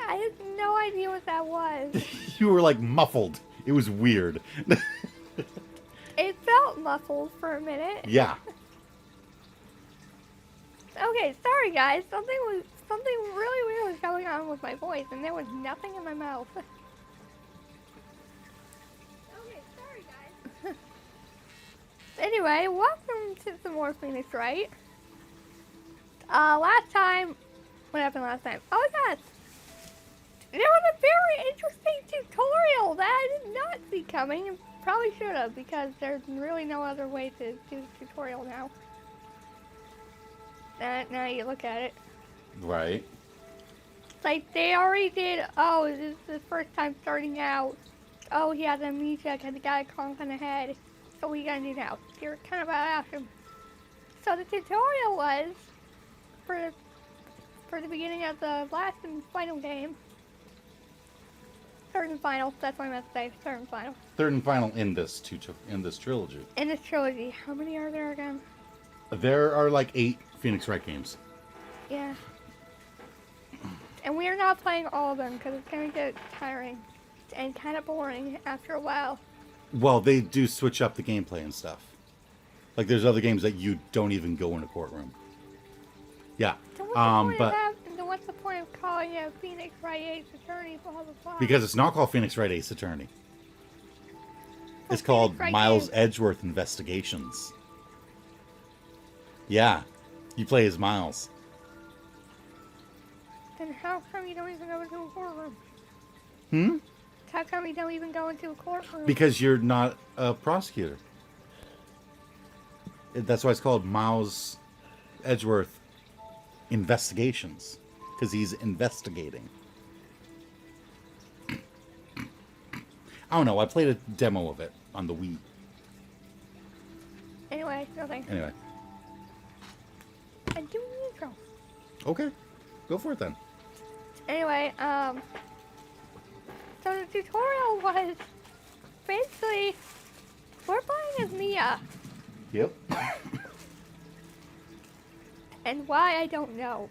I had no idea what that was. You were like muffled. It was weird. It felt muffled for a minute. Yeah. Okay, sorry guys. Something really weird was going on with my voice, and there was nothing in my mouth. Okay, sorry guys. Anyway, welcome to some more Phoenix Wright. Last time, what happened last time? Oh yes, there was a very interesting tutorial that I did not see coming, and probably should have, because there's really no other way to do the tutorial now. Now you look at it. Right. Like, they already did, oh, this is the first time starting out. Oh, he has amnesia because he got a conk on the head. So what are you gonna do now? You're kind of about to ask him. So the tutorial was, for the beginning of the last and final game. Third and final, that's what I meant to say, third and final. Third and final in this trilogy. In this trilogy, how many are there again? There are like 8 Phoenix Wright games. Yeah. And we are not playing all of them because it's going to get tiring and kind of boring after a while. Well, they do switch up the gameplay and stuff. Like there's other games that you don't even go in a courtroom. Yeah. So what's the point of calling it Phoenix Wright Ace Attorney, blah, blah, blah? Because it's not called Phoenix Wright Ace Attorney. It's called Wright Miles games. Edgeworth Investigations. Yeah. You play as Miles. Then how come you don't even go into a courtroom? Hmm? How come you don't even go into a courtroom? Because you're not a prosecutor. That's why it's called Miles Edgeworth Investigations. Because he's investigating. I don't know. I played a demo of it on the Wii. Anyway, nothing. Anyway. I do intro. Okay. Go for it then. Anyway, so the tutorial was basically we're playing as Mia, Yep. and why I don't know.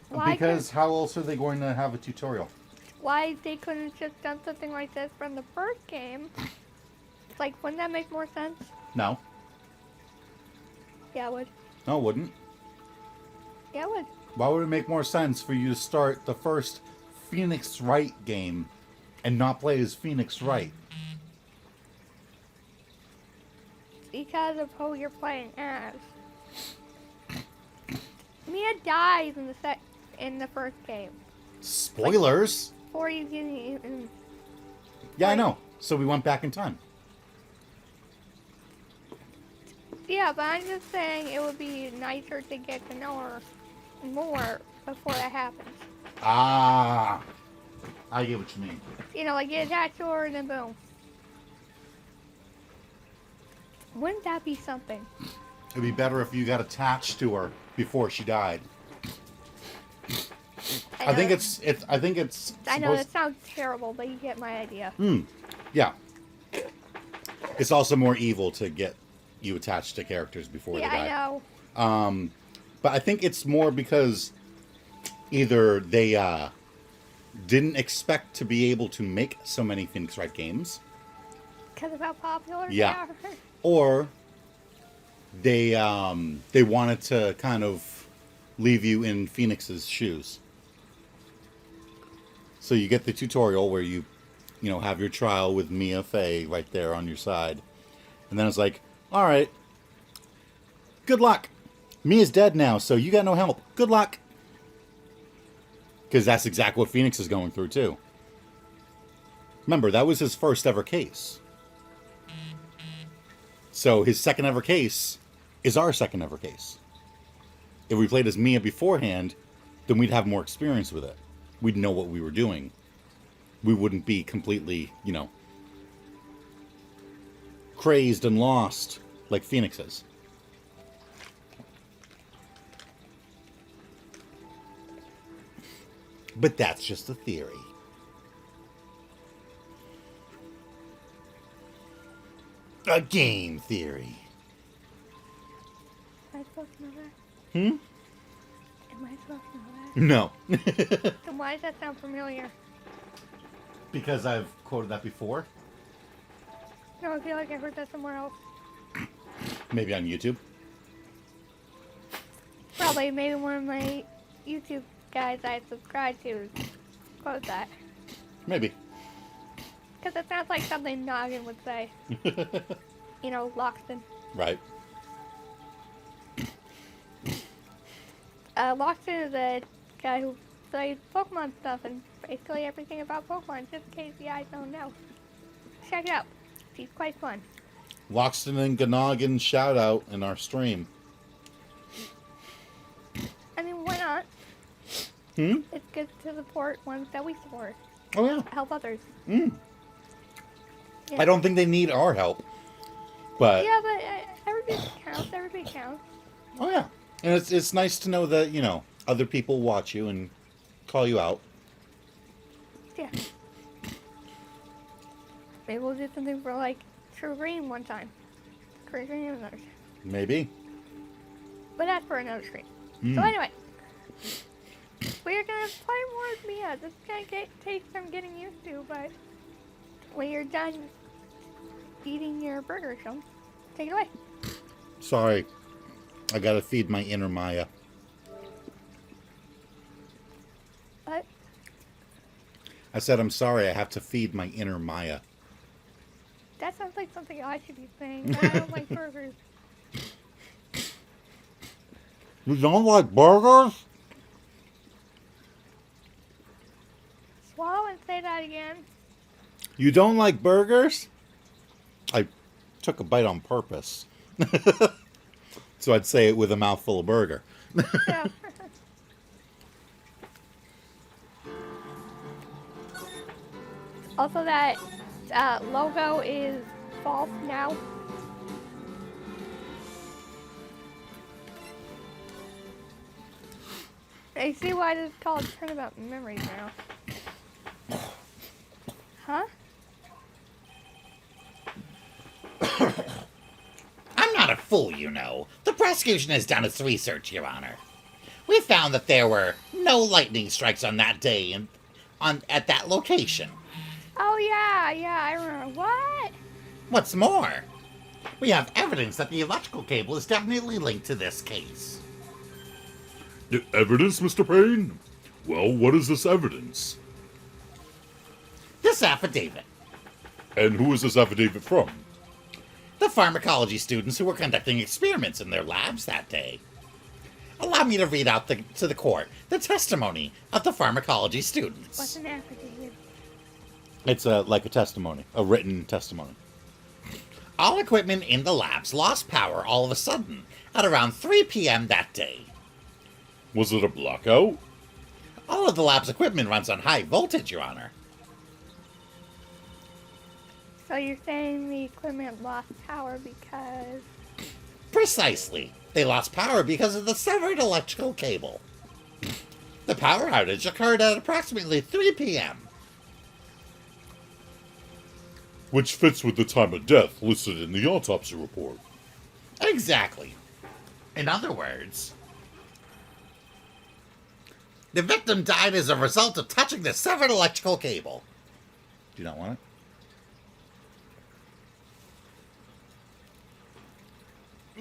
Why Because how else are they going to have a tutorial? why they couldn't just done something like this from the first game? Like, wouldn't that make more sense? No. Yeah, it would. No, it wouldn't. Yeah, it would. Why would it make more sense for you to start the first Phoenix Wright game and not play as Phoenix Wright? Because of who you're playing as. Mia dies in the first game. Spoilers! Before you get in. Yeah, I know. So we went back in time. Yeah, but I'm just saying it would be nicer to get to know her more before that happens. Ah, I get what you mean. You know, like get attached to her and then boom. Wouldn't that be something? It'd be better if you got attached to her before she died. I think it's. I know that sounds terrible, but you get my idea. Yeah. It's also more evil to get you attached to characters before they die. Yeah, I know. But I think it's more because either they didn't expect to be able to make so many Phoenix Wright games. Because of how popular Yeah. they are. Or they wanted to kind of leave you in Phoenix's shoes. So you get the tutorial where you have your trial with Mia Fey right there on your side. And then it's like, all right, good luck. Mia's dead now, so you got no help. Good luck. Because that's exactly what Phoenix is going through, too. Remember, that was his first ever case. So his second ever case is our second ever case. If we played as Mia beforehand, then we'd have more experience with it. We'd know what we were doing. We wouldn't be completely, crazed and lost like Phoenix is. But that's just a theory. A game theory. Am I supposed to know that? Hmm? Am Am I supposed to know that? No. Then why does that sound familiar? Because I've quoted that before. No, I feel like I heard that somewhere else. Maybe on YouTube. Probably maybe one of my YouTube guys I subscribe to quote that. Maybe. Because it sounds like something Noggin would say. You know, Loxton. Right. Loxton is a guy who studies Pokemon stuff and basically everything about Pokemon, just in case you guys don't know. Check it out. She's quite fun. Loxton and Ganoggin shout out in our stream. I mean, why not? It's good to support ones that we support. Oh, yeah. Help others. Yeah. Yeah. I don't think they need our help. But Yeah, but everybody counts. Everybody counts. oh, yeah. And it's nice to know that, you know, other people watch you and call you out. Yeah. Maybe we'll do something for, like, True Green one time. True Green and others. Maybe. But that's for another stream. So anyway. We're going to play more with Mia. This is going to take some getting used to, but when you're done eating your burger, Sean, take it away. Sorry. I gotta feed my inner Maya. What? I said I'm sorry, I have to feed my inner Maya. That sounds like something I should be saying, but I don't like burgers. You don't like burgers? Swallow and say that again. You don't like burgers? I took a bite on purpose. So I'd say it with a mouthful of burger. Yeah. Also, that logo is false now. I see why this is called Turnabout Memories now. Huh? I'm not a fool, you know. The prosecution has done its research, Your Honor. We found that there were no lightning strikes on that day at that location. Oh, yeah, I remember. What? What's more, we have evidence that the electrical cable is definitely linked to this case. Evidence, Mr. Payne? Well, what is this evidence? This affidavit. And who is this affidavit from? The pharmacology students who were conducting experiments in their labs that day. Allow me to read out to the court the testimony of the pharmacology students. What's an affidavit? It's like a testimony, a written testimony. All equipment in the labs lost power all of a sudden at around 3 p.m. that day. Was it a blackout? All of the lab's equipment runs on high voltage, Your Honor. So you're saying the equipment lost power because... Precisely. They lost power because of the severed electrical cable. The power outage occurred at approximately 3 p.m. Which fits with the time of death listed in the autopsy report. Exactly. In other words, the victim died as a result of touching the severed electrical cable. Do you not want it?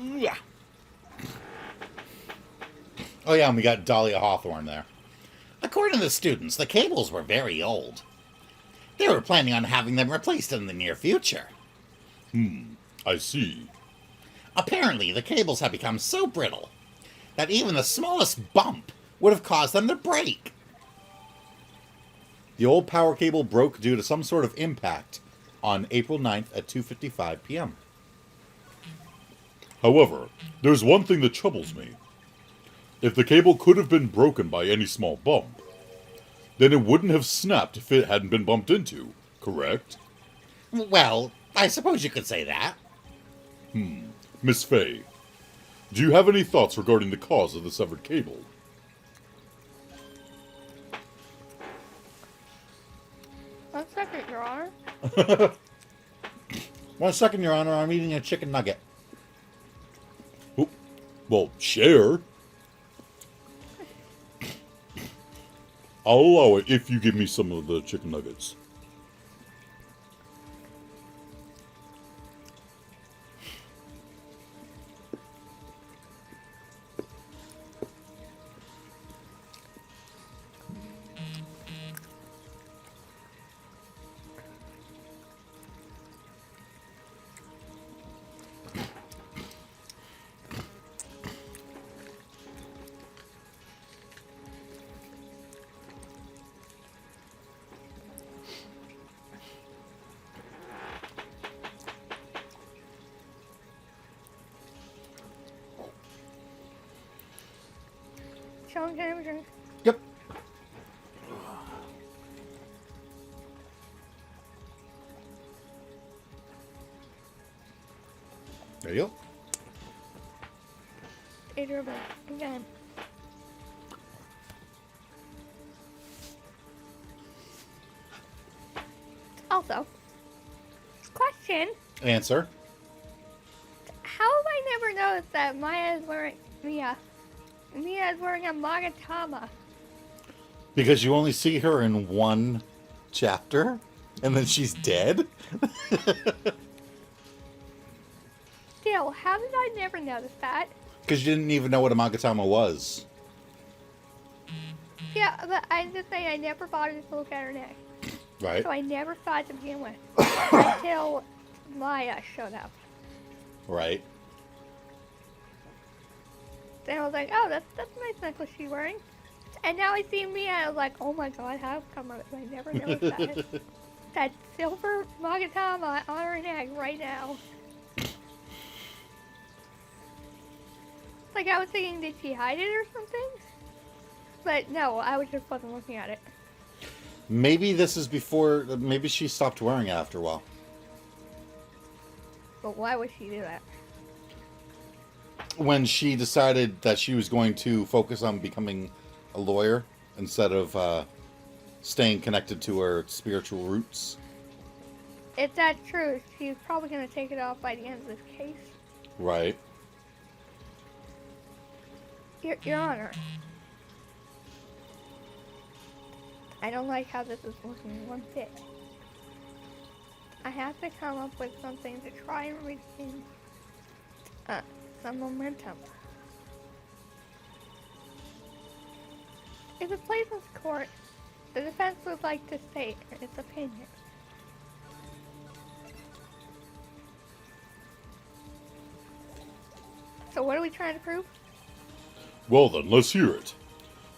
Yeah. Oh yeah, and we got Dahlia Hawthorne there. According to the students, the cables were very old. They were planning on having them replaced in the near future. I see. Apparently, the cables had become so brittle that even the smallest bump would have caused them to break. The old power cable broke due to some sort of impact on April 9th at 2:55 p.m. However, there's one thing that troubles me. If the cable could have been broken by any small bump, then it wouldn't have snapped if it hadn't been bumped into, correct? Well, I suppose you could say that. Miss Fay, do you have any thoughts regarding the cause of the severed cable? 1 second, Your Honor. 1 second, Your Honor, I'm eating a chicken nugget. Oh, well, share. I'll allow it if you give me some of the chicken nuggets. Sean, can I have a drink? Yep. There you go. Adrian, again. Also, question. Answer. How have I never noticed that Mia is wearing a Magatama? Because you only see her in one chapter, and then she's dead? Still, how did I never notice that? Because you didn't even know what a Magatama was. Yeah, but I just say I never bothered to look at her neck. Right? So I never saw it to begin with. Until Maya showed up. Right. Then I was like, oh, that's a nice necklace she's wearing. And now I see Mia, and I was like, oh my god, how come I never noticed that? That silver Magatama on her neck right now. Like, I was thinking, did she hide it or something? But no, I was just wasn't looking at it. Maybe this is before... Maybe she stopped wearing it after a while. But why would she do that? When she decided that she was going to focus on becoming a lawyer instead of staying connected to her spiritual roots. If that's true, she's probably going to take it off by the end of this case. Right. Your Honor. I don't like how this is looking one bit. I have to come up with something to try and regain some momentum. If it plays in court, the defense would like to state its opinion. So what are we trying to prove? Well then, let's hear it.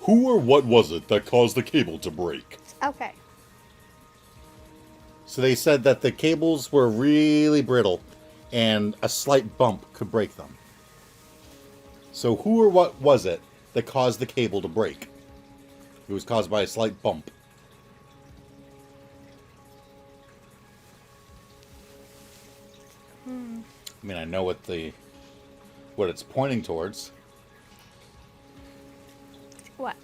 Who or what was it that caused the cable to break? Okay. So they said that the cables were really brittle and a slight bump could break them. So who or what was it that caused the cable to break? It was caused by a slight bump. I mean, I know what it's pointing towards. What?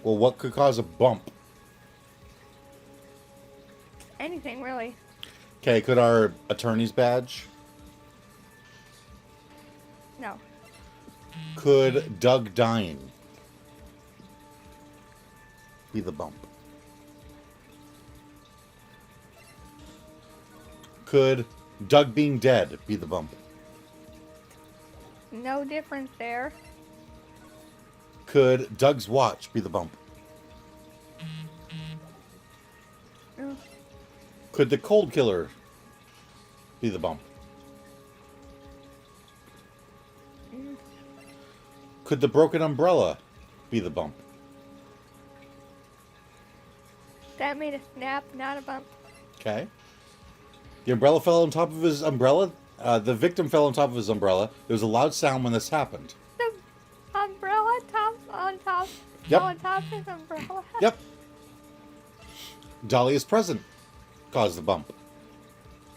Well, what could cause a bump? Anything, really. Okay, could our attorney's badge? No. Could Doug dying be the bump? Could Doug being dead be the bump? No difference there. Could Doug's watch be the bump? No. Could the cold killer be the bump? Could the broken umbrella be the bump? That made a snap, not a bump. Okay. The umbrella fell on top of his umbrella. The victim fell on top of his umbrella. There was a loud sound when this happened. The umbrella on top. Yep. On top of his umbrella. Yep. Dahlia's present caused the bump.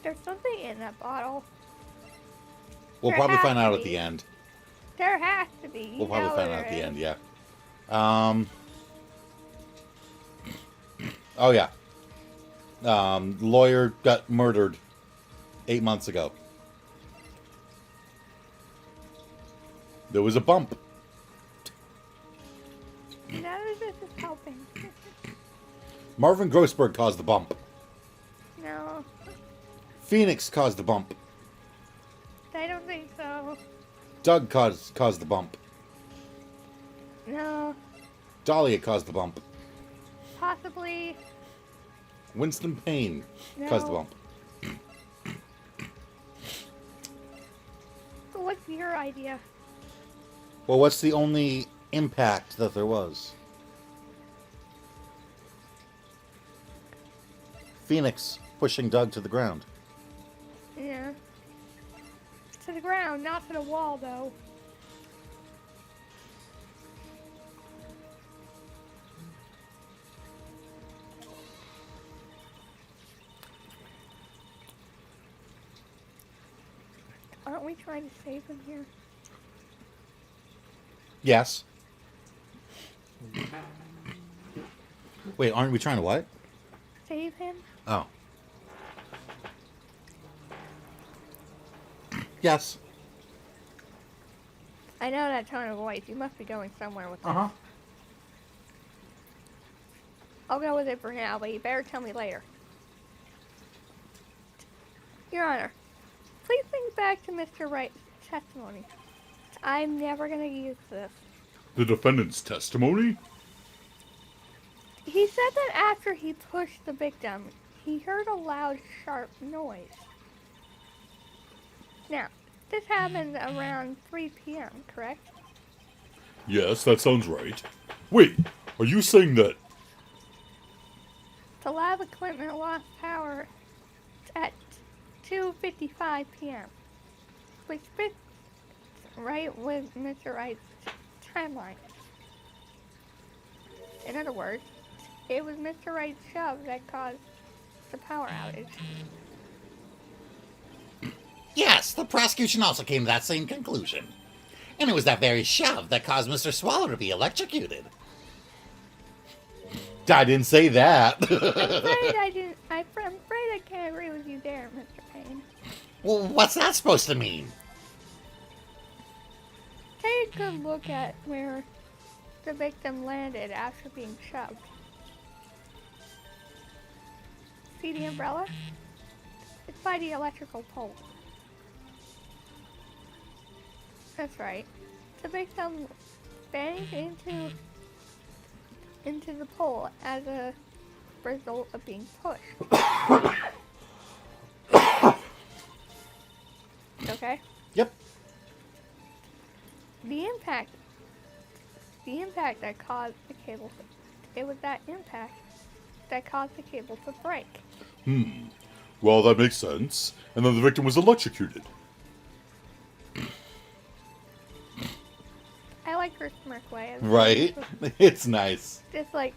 There's something in that bottle. We'll There probably has find to out at be. the end. There has to be. We'll probably find out at the end, yeah. Oh, yeah. Lawyer got murdered 8 months ago. There was a bump. of this is helping. Marvin Grossberg caused the bump. No, Phoenix caused the bump. I don't think so. Doug caused the bump. No, Dahlia caused the bump. possibly. Winston Payne caused the No. bump. So what's your idea? Well, what's the only impact that there was? Phoenix pushing Doug to the ground. Yeah. To the ground, not to the wall, though. Aren't we trying to save him here? Yes. Wait, aren't we trying to what? Save him? Oh. Yes. I know that tone of voice. You must be going somewhere with this. Uh-huh. I'll go with it for now, but you better tell me later. Your Honor, please think back to Mr. Wright's testimony. I'm never going to use this. The defendant's testimony? He said that after he pushed the victim, he heard a loud, sharp noise. Now, this happened around 3 p.m., correct? Yes, that sounds right. Wait, are you saying that... The lab equipment lost power at 2:55 p.m., which fits right with Mr. Wright's timeline. In other words, it was Mr. Wright's shove that caused the power outage. Yes, the prosecution also came to that same conclusion. And it was that very shove that caused Mr. Swallow to be electrocuted. I didn't say that. I'm afraid I can't agree with you there, Mr. Payne. Well, what's that supposed to mean? Take a good look at where the victim landed after being shoved. See the umbrella? It's by the electrical pole. That's right. The victim banged into the pole as a result of being pushed. Okay? Yep. The impact that caused the cable, it was that impact that caused the cable to break. Well, that makes sense. And then the victim was electrocuted. I like her smirk way. Right? It's nice. Just like,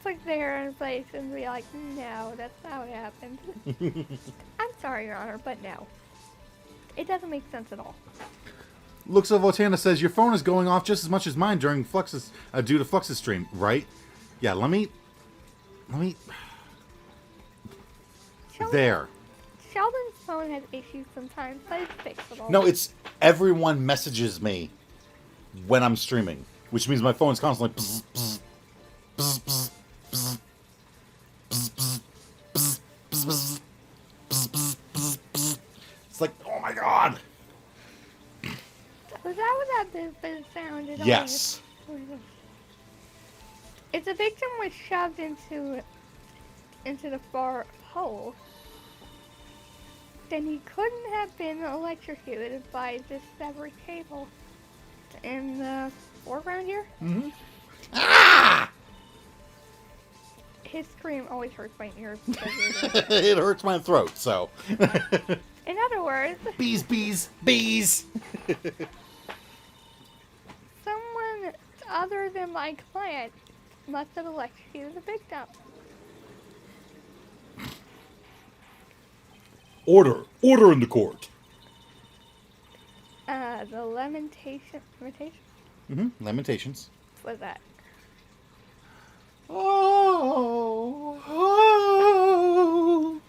put there in place and be like, no, that's not what happened. I'm sorry, Your Honor, but no. It doesn't make sense at all. Looks of Otana says your phone is going off just as much as mine during Flux's due to Flux's stream, right? Yeah, let me there. Sheldon's phone has issues sometimes, but it's fixable. No, it's everyone messages me when I'm streaming, which means my phone's constantly bzz, bzz, bzz, bzz, bzz, bzz, bzz, bzz, bzz, bzz, bzz, bzz, bzz. It's like, oh my god. Was that what that bit sounded like? Yes. If the victim was shoved into the far pole, then he couldn't have been electrocuted by this severed cable in the foreground here. Mm-hmm. His scream always hurts my ears. Because It hurts my throat, so. in other words, Bees, bees, bees. someone other than my client must have electrocuted the victim. Order! Order in the court! The lamentation Mm-hmm. Lamentations. was that. Oh, oh.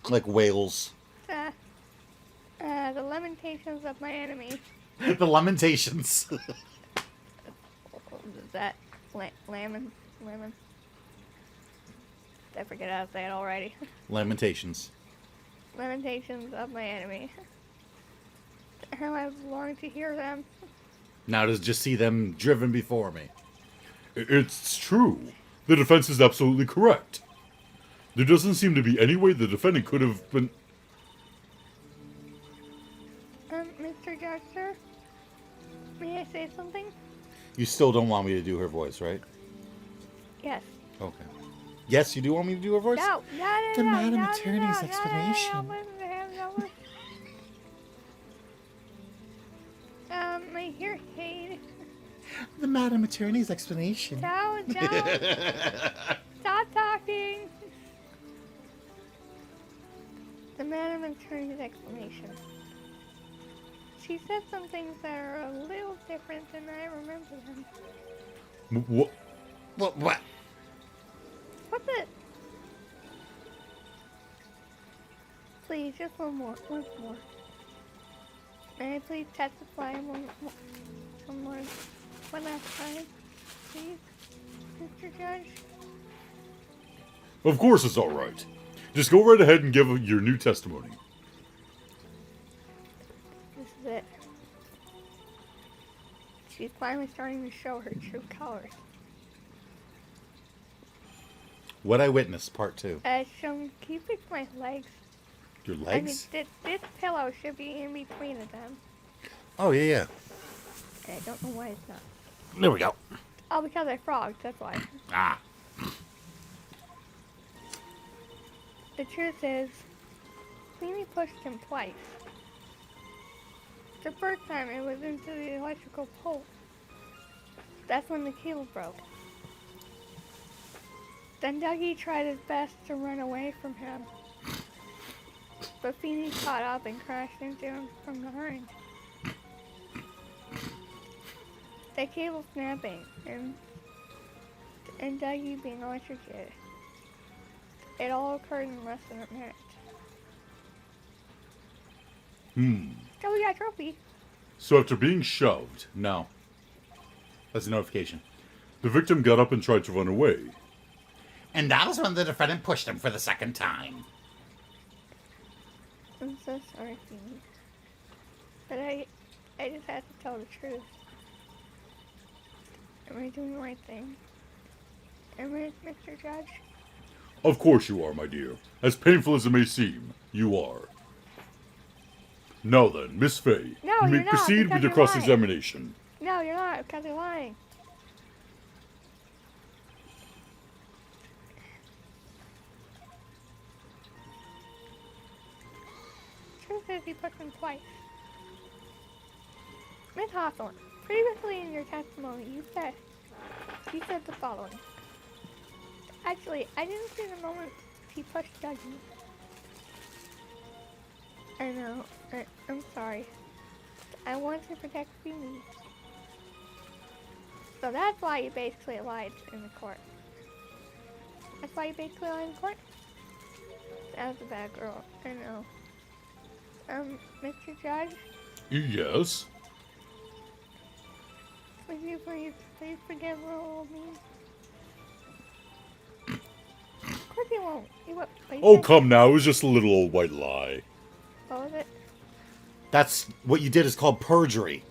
Like whales. The lamentations of my enemy. The lamentations. That Lemon. I forget how to say it already. Lamentations. Lamentations of my enemy. How I've longed to hear them. Now to just see them driven before me. It's true. The defense is absolutely correct. There doesn't seem to be any way the defendant could have been... Mr. Judge, sir? May I say something? You still don't want me to do her voice, right? Yes. Okay. Yes, you do want me to do her voice? No. The Madam Attorney's explanation. My hearing aid. The Madam Attorney's explanation. No. Stop talking. The Madam Attorney's explanation. She said some things that are a little different than I remember them. What? What? What's it? Please, just once more. May I please testify one last time, please, Mr. Judge? Of course it's alright. Just go right ahead and give your new testimony. This is it. She's finally starting to show her true colors. What I Witnessed, Part 2. Can you fix my legs? Your I mean, legs? this pillow should be in between of them. Oh, yeah. I don't know why it's not. There we go. Oh, because I frogged, that's why. Ah. The truth is, Queenie pushed him twice. The first time it was into the electrical pole. That's when the cable broke. Then Dougie tried his best to run away from him. But Feeny caught up and crashed into him from behind. The cable snapping and Dougie being electrocuted. It all occurred in less than a minute. So we got a trophy. So after being shoved, No. That's a notification. the victim got up and tried to run away. And that was when the defendant pushed him for the second time. I'm so sorry, Feeny. But I just had to tell the truth. Am I doing the right thing? Am I, Mr. Judge? Of course you are, my dear. As painful as it may seem, you are. Now then, Miss Fay, No, you may you're not, proceed because with your you're lying. cross-examination. No, you're not, because you're lying. Truth is, he pushed him twice. Miss Hawthorne, previously in your testimony, you said the following. Actually, I didn't see the moment he pushed Dougie. I know. I'm sorry. I want to protect Feeny. So that's why you basically lied in the court. That's why you basically lied in court? That was a bad girl. I know. Mr. Judge, Yes? would you please forgive little old me? Of course you won't. You won't. But you Oh, said- come now, it was just a little old white lie. What was it? That's what you did is called perjury.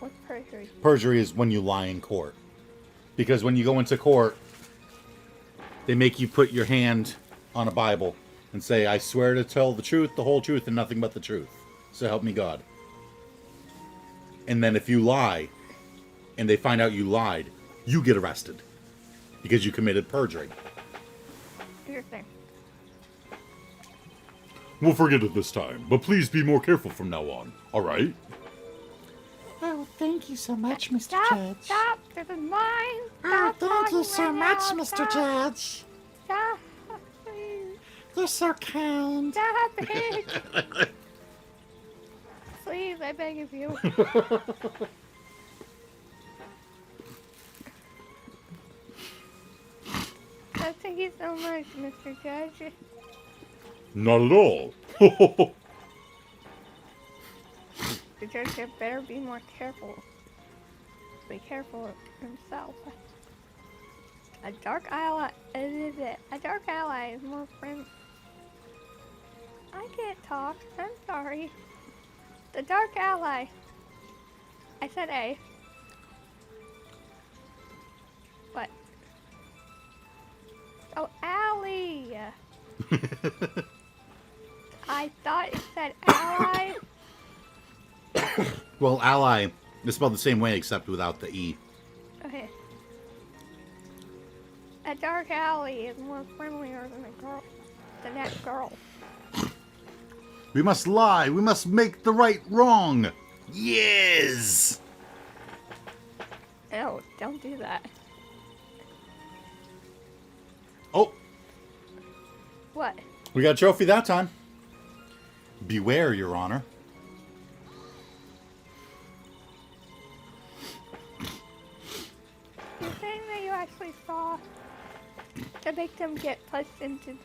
What's perjury? Perjury is when you lie in court. Because when you go into court, they make you put your hand on a Bible and say, I swear to tell the truth, the whole truth, and nothing but the truth. So help me God. And then if you lie, and they find out you lied, you get arrested. Because you committed perjury. Your thing. We'll forget it this time, but please be more careful from now on, alright? Oh, thank you so much, Mr. Stop! Judge. Stop! This is mine! Oh, Stop thank you talking so right much, now. Mr. Stop. Judge. Stop! Please! You're so kind. Stop it! Please, I beg of you. Oh, thank you so much, Mr. Judge. Not at all. The judge had better be more careful. be careful of himself. A dark ally is it? A dark ally is more friendly. I can't talk. I'm sorry. The dark ally. I said A. What? Oh, Ally. I thought it said ally. Well, ally is spelled the same way except without the E. Okay. A dark alley is more friendlier than a girl. Than that girl. We must lie. We must make the right wrong. Yes! No, don't do that. Oh, What? we got a trophy that time. Beware, Your Honor. You're saying that you actually saw the victim get pushed into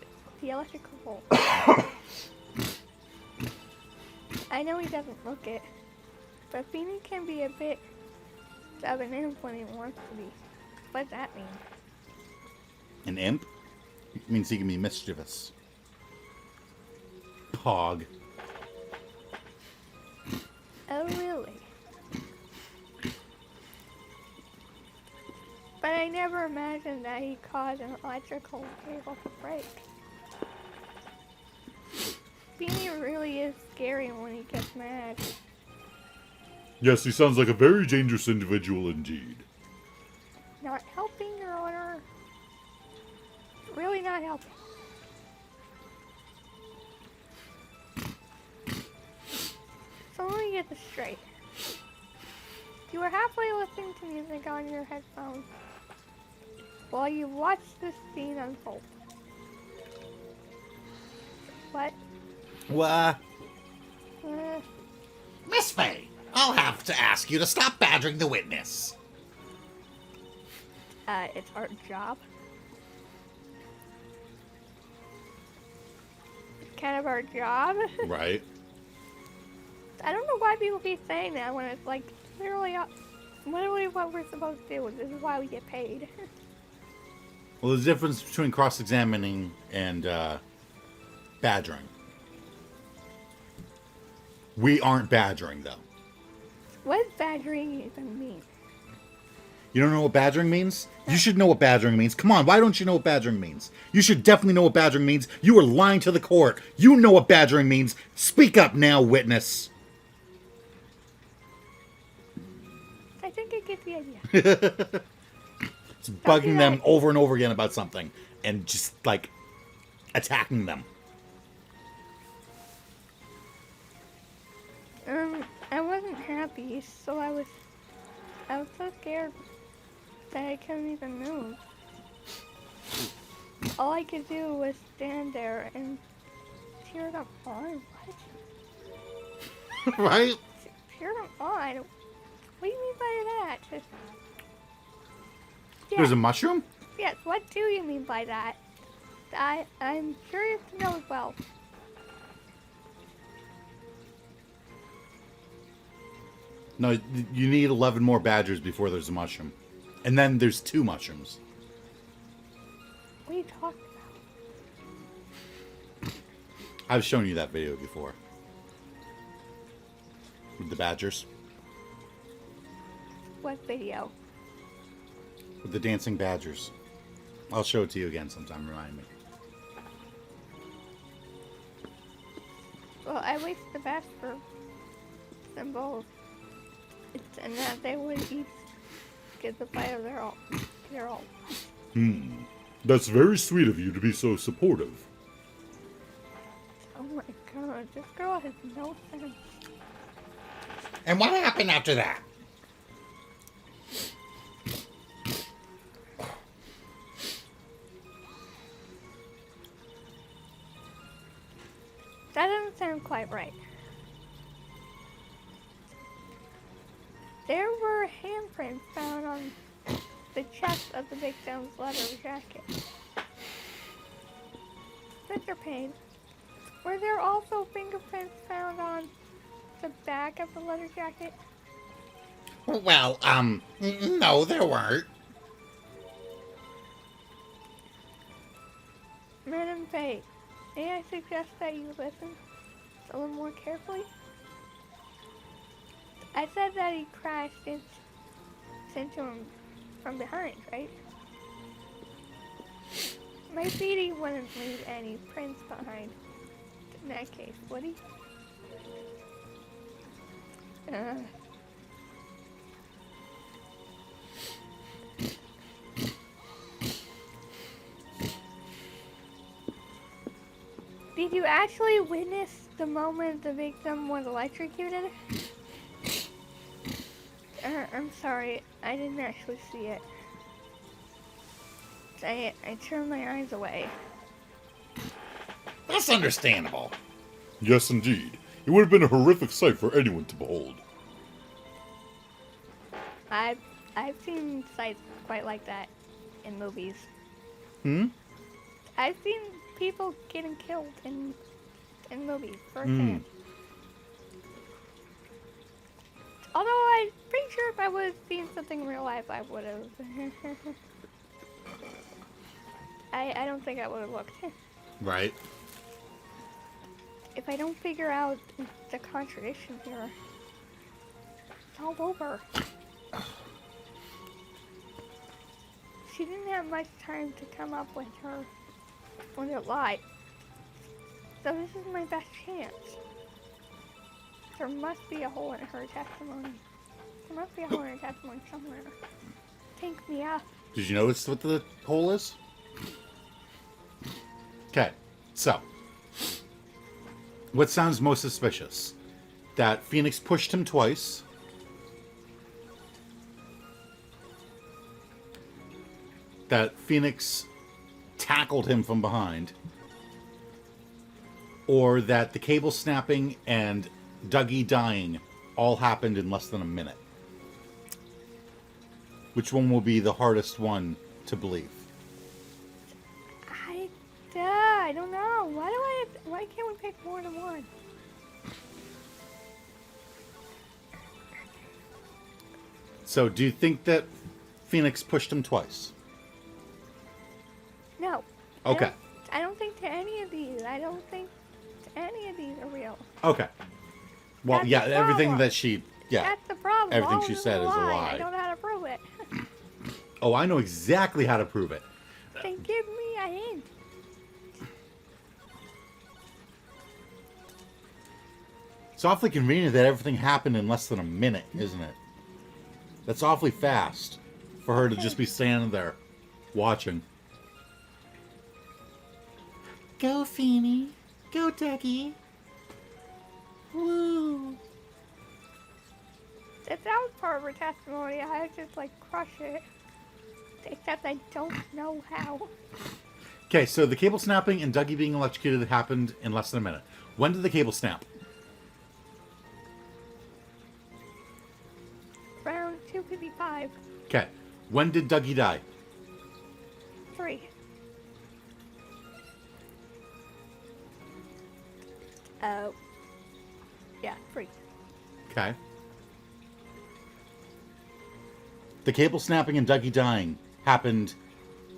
the electrical pole. I know he doesn't look it, but Beanie can be a bit of an imp when he wants to be. What does that mean? An imp? It means he can be mischievous. Pog. Oh, really? But I never imagined that he caused an electrical cable to break. Beanie really is scary when he gets mad. Yes, he sounds like a very dangerous individual indeed. Not helping, Your Honor. Really not helping. So let me get this straight. You were halfway listening to music on your headphones while you watched this scene unfold. What? What? Uh, Miss Fay, I'll have to ask you to stop badgering the witness. it's our job. It's kind of our job. Right. I don't know why people keep saying that when it's like literally what we're supposed to do. This is why we get paid. Well, there's a difference between cross-examining and badgering. We aren't badgering, though. What does badgering even mean? You don't know what badgering means? You should know what badgering means. Come on, why don't you know what badgering means? You should definitely know what badgering means. You are lying to the court. You know what badgering means. Speak up now, witness. I think I get the idea. It's bugging them over and over again about something and just, like, attacking them. I wasn't happy, so I was so scared that I couldn't even move. All I could do was stand there and cheer them on. What? Right? Cheer them on? What do you mean by that? Yeah, There's a mushroom? yes, what do you mean by that? I'm curious to know as well. No, you need 11 more badgers before there's a mushroom. And then there's 2 mushrooms. What are you talking about? I've shown you that video before. With the badgers. What video? With the dancing badgers. I'll show it to you again sometime, remind me. Well, I wish the best for them both. And that they would each get the bite of their all. That's very sweet of you to be so supportive. Oh my god, this girl has no sense. And what happened after that? That doesn't sound quite right. There were handprints found on the chest of the victim's leather jacket. Mr. Payne, were there also fingerprints found on the back of the leather jacket? Well, no, there weren't. Madam Faye, may I suggest that you listen a little more carefully? I said that he crashed into him from behind, right? Maybe he wouldn't leave any prints behind in that case, would he? Did you actually witness the moment the victim was electrocuted? I'm sorry, I didn't actually see it. I turned my eyes away. That's understandable. Yes, indeed. It would have been a horrific sight for anyone to behold. I've seen sights quite like that in movies. I've seen people getting killed in movies firsthand. Although I'm pretty sure if I was seeing something in real life, I would have. I don't think I would have looked. Right. If I don't figure out the contradiction here, it's all over. She didn't have much time to come up with her lie. So this is my best chance. There must be a hole in her testimony. There must be a hole in her testimony somewhere. Take me up. Did you notice what the hole is? Okay, so what sounds most suspicious? That Phoenix pushed him twice. That Phoenix tackled him from behind. Or that the cable snapping and Dougie dying all happened in less than a minute. Which one will be the hardest one to believe? I don't know. Why can't we pick more than one? So, do you think that Phoenix pushed him twice? No. Okay. I don't think to any of these. I don't think any of these are real. Okay. Well, That's yeah, the everything problem. that she... Yeah. That's the problem. Everything All she of them said is a lie. I don't know how to prove it. Oh, I know exactly how to prove it. Then give me a hint. It's awfully convenient that everything happened in less than a minute, isn't it? That's awfully fast for her to just be standing there watching. Go, Feeny. Go, Dougie. Woo. If that was part of her testimony, I'd just crush it. Except I don't know how. Okay, so the cable snapping and Dougie being electrocuted happened in less than a minute. When did the cable snap? Round 255. Okay. When did Dougie die? 3. Oh. Yeah, 3. Okay. The cable snapping and Dougie dying happened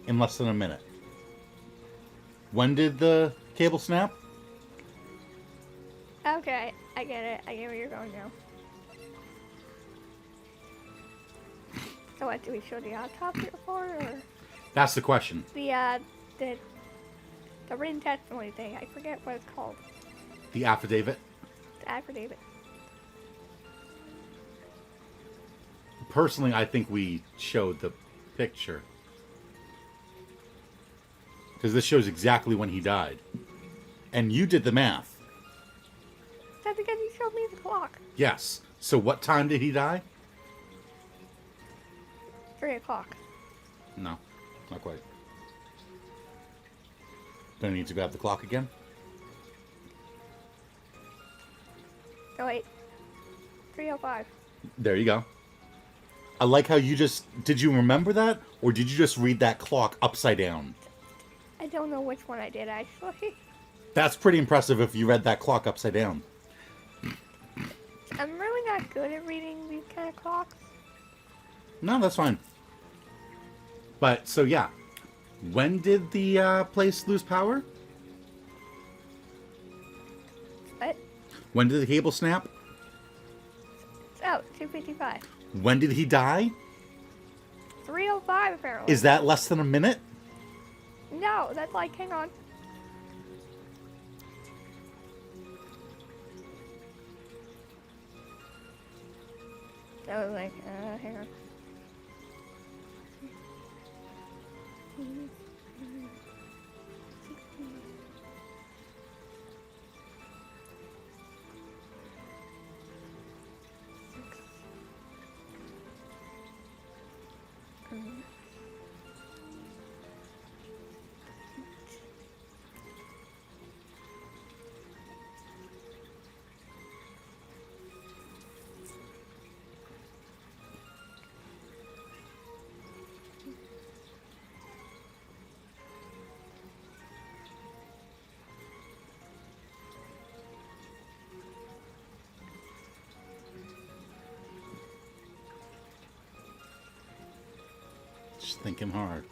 in less than a minute. When did the cable snap? Okay, I get it. I get where you're going now. So what, do we show the autopsy report or That's the question. the written testimony thing? I forget what it's called. The affidavit. The affidavit. Personally, I think we showed the picture. Because this shows exactly when he died. And you did the math. That's because you showed me the clock. Yes. So what time did he die? 3 o'clock. No, not quite. Do I need to grab the clock again? Oh wait. 3:05. There you go. I like how you just... Did you remember that? Or did you just read that clock upside down? I don't know which one I did actually. That's pretty impressive if you read that clock upside down. I'm really not good at reading these kind of clocks. No, that's fine. But, so yeah. When did the place lose power? But, When did the cable snap? oh, 2:55. When did he die? 3:05 apparently. Is that less than a minute? No, that's like, hang on. That was like, hang on. Just thinking hard.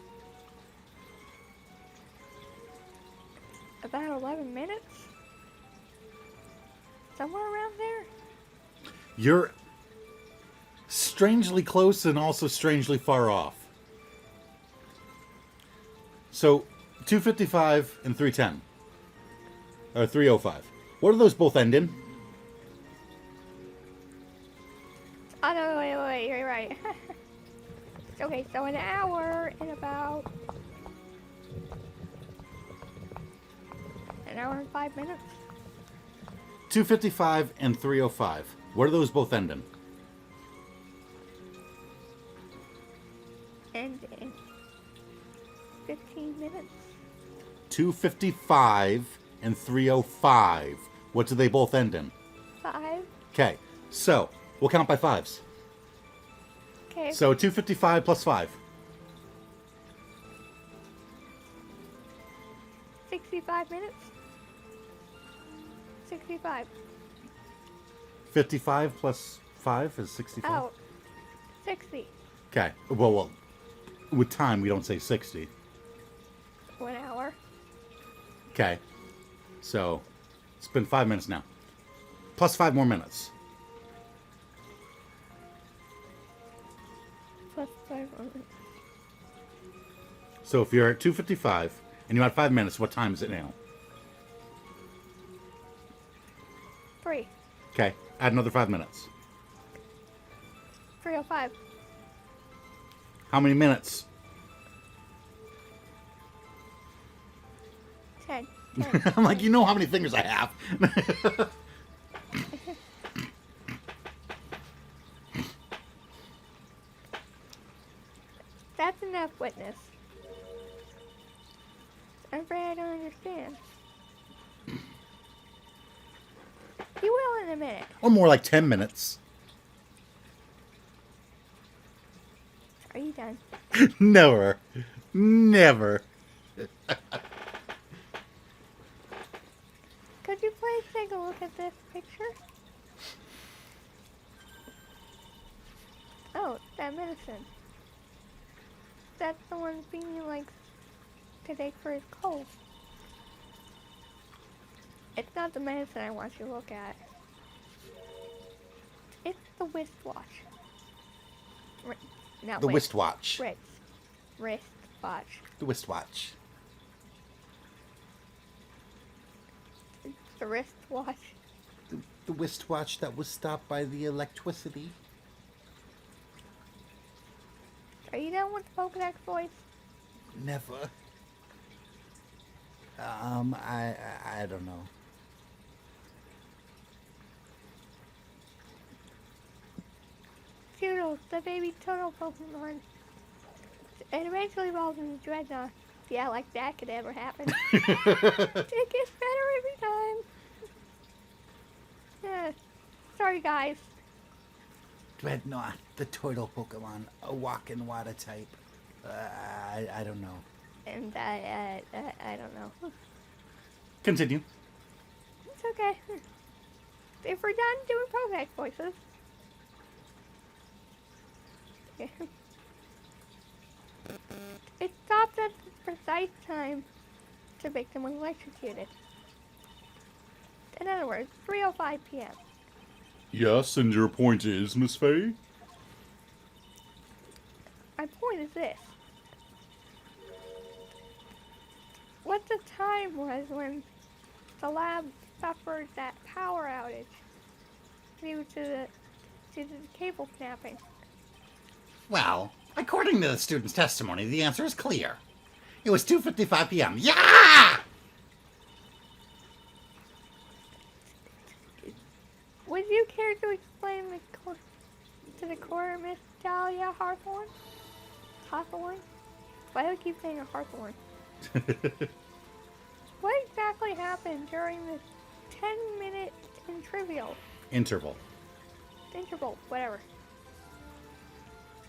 About 11 minutes? Somewhere around there? You're strangely close and also strangely far off. So, 2:55 and 3:10. Or 3:05. What do those both end in? Oh, no, wait, you're right. Okay, so an hour and about an hour and 5 minutes. 2:55 and 3:05. What do those both end in? And in 15 minutes. 2:55 and 3:05. What do they both end in? 5. Okay, so we'll count by fives. Okay. So 2:55 plus 5. 65 minutes. 65. 55 plus 5 is 65. Oh, 60. Okay, well, with time we don't say 60. 1 hour. Okay, so it's been 5 minutes now. Plus 5 more minutes. Plus 5 minutes. So if you're at 2:55 and you had 5 minutes, what time is it now? 3. Okay, add another 5 minutes. 3:05. How many minutes? 10. I'm like, you know how many fingers I have. That's enough, witness. I'm afraid I don't understand. You will in a minute. Or more like 10 minutes. Are you done? Never. Never. Could you please take a look at this picture? Oh, that medicine. That's the one Beanie likes to take for his cold. It's not the medicine I want you to look at. It's the wristwatch. Not The wrist. wristwatch. Wristwatch. The wristwatch. The wristwatch. The wristwatch that was stopped by the electricity. Are you done with the Pokedex voice? Never. I don't know. Toodles, the baby turtle Pokemon. It eventually evolved into Dreadnought. Yeah, like that could ever happen. It gets better every time. Yeah. Sorry, guys. Dreadnought, the turtle Pokemon, a walking water type. I don't know. And I don't know. Continue. It's okay. If we're done doing Pokedex voices, It stopped at the precise time the victim was electrocuted. In other words, 3:05 p.m. Yes, and your point is, Miss Fay? My point is this. What the time was when the lab suffered that power outage due to the cable snapping. Well, according to the student's testimony, the answer is clear. It was 2:55 p.m. Yeah! Would you care to explain to the court, Miss Dahlia Hawthorne? Hawthorne? Why do I keep saying Hawthorne? What exactly happened during this 10-minute Interval. interval, whatever?